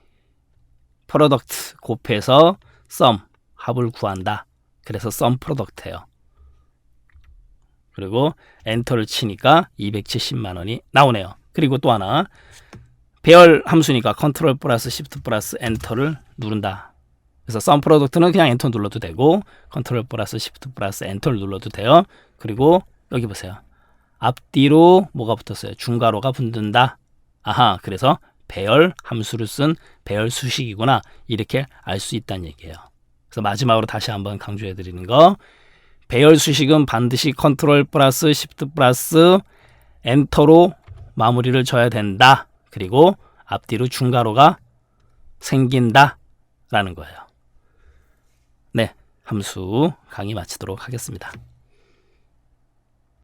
Speaker 1: 프로덕트 곱해서 sum 합을 구한다. 그래서 sum product예요. 그리고 엔터를 치니까 270만 원이 나오네요. 그리고 또 하나 배열 함수니까 컨트롤 플러스 시프트 플러스 엔터를 누른다. 그래서 sum product는 그냥 엔터 눌러도 되고 컨트롤 플러스 시프트 플러스 엔터를 눌러도 돼요. 그리고 여기 보세요. 앞뒤로 뭐가 붙었어요? 중괄호가 붙는다. 아하, 그래서 배열 함수를 쓴 배열 수식이구나. 이렇게 알 수 있다는 얘기예요. 그래서 마지막으로 다시 한번 강조해 드리는 거. 배열 수식은 반드시 컨트롤 플러스 시프트 플러스 엔터로 마무리를 져야 된다. 그리고 앞뒤로 중괄호가 생긴다 라는 거예요. 네, 함수 강의 마치도록 하겠습니다.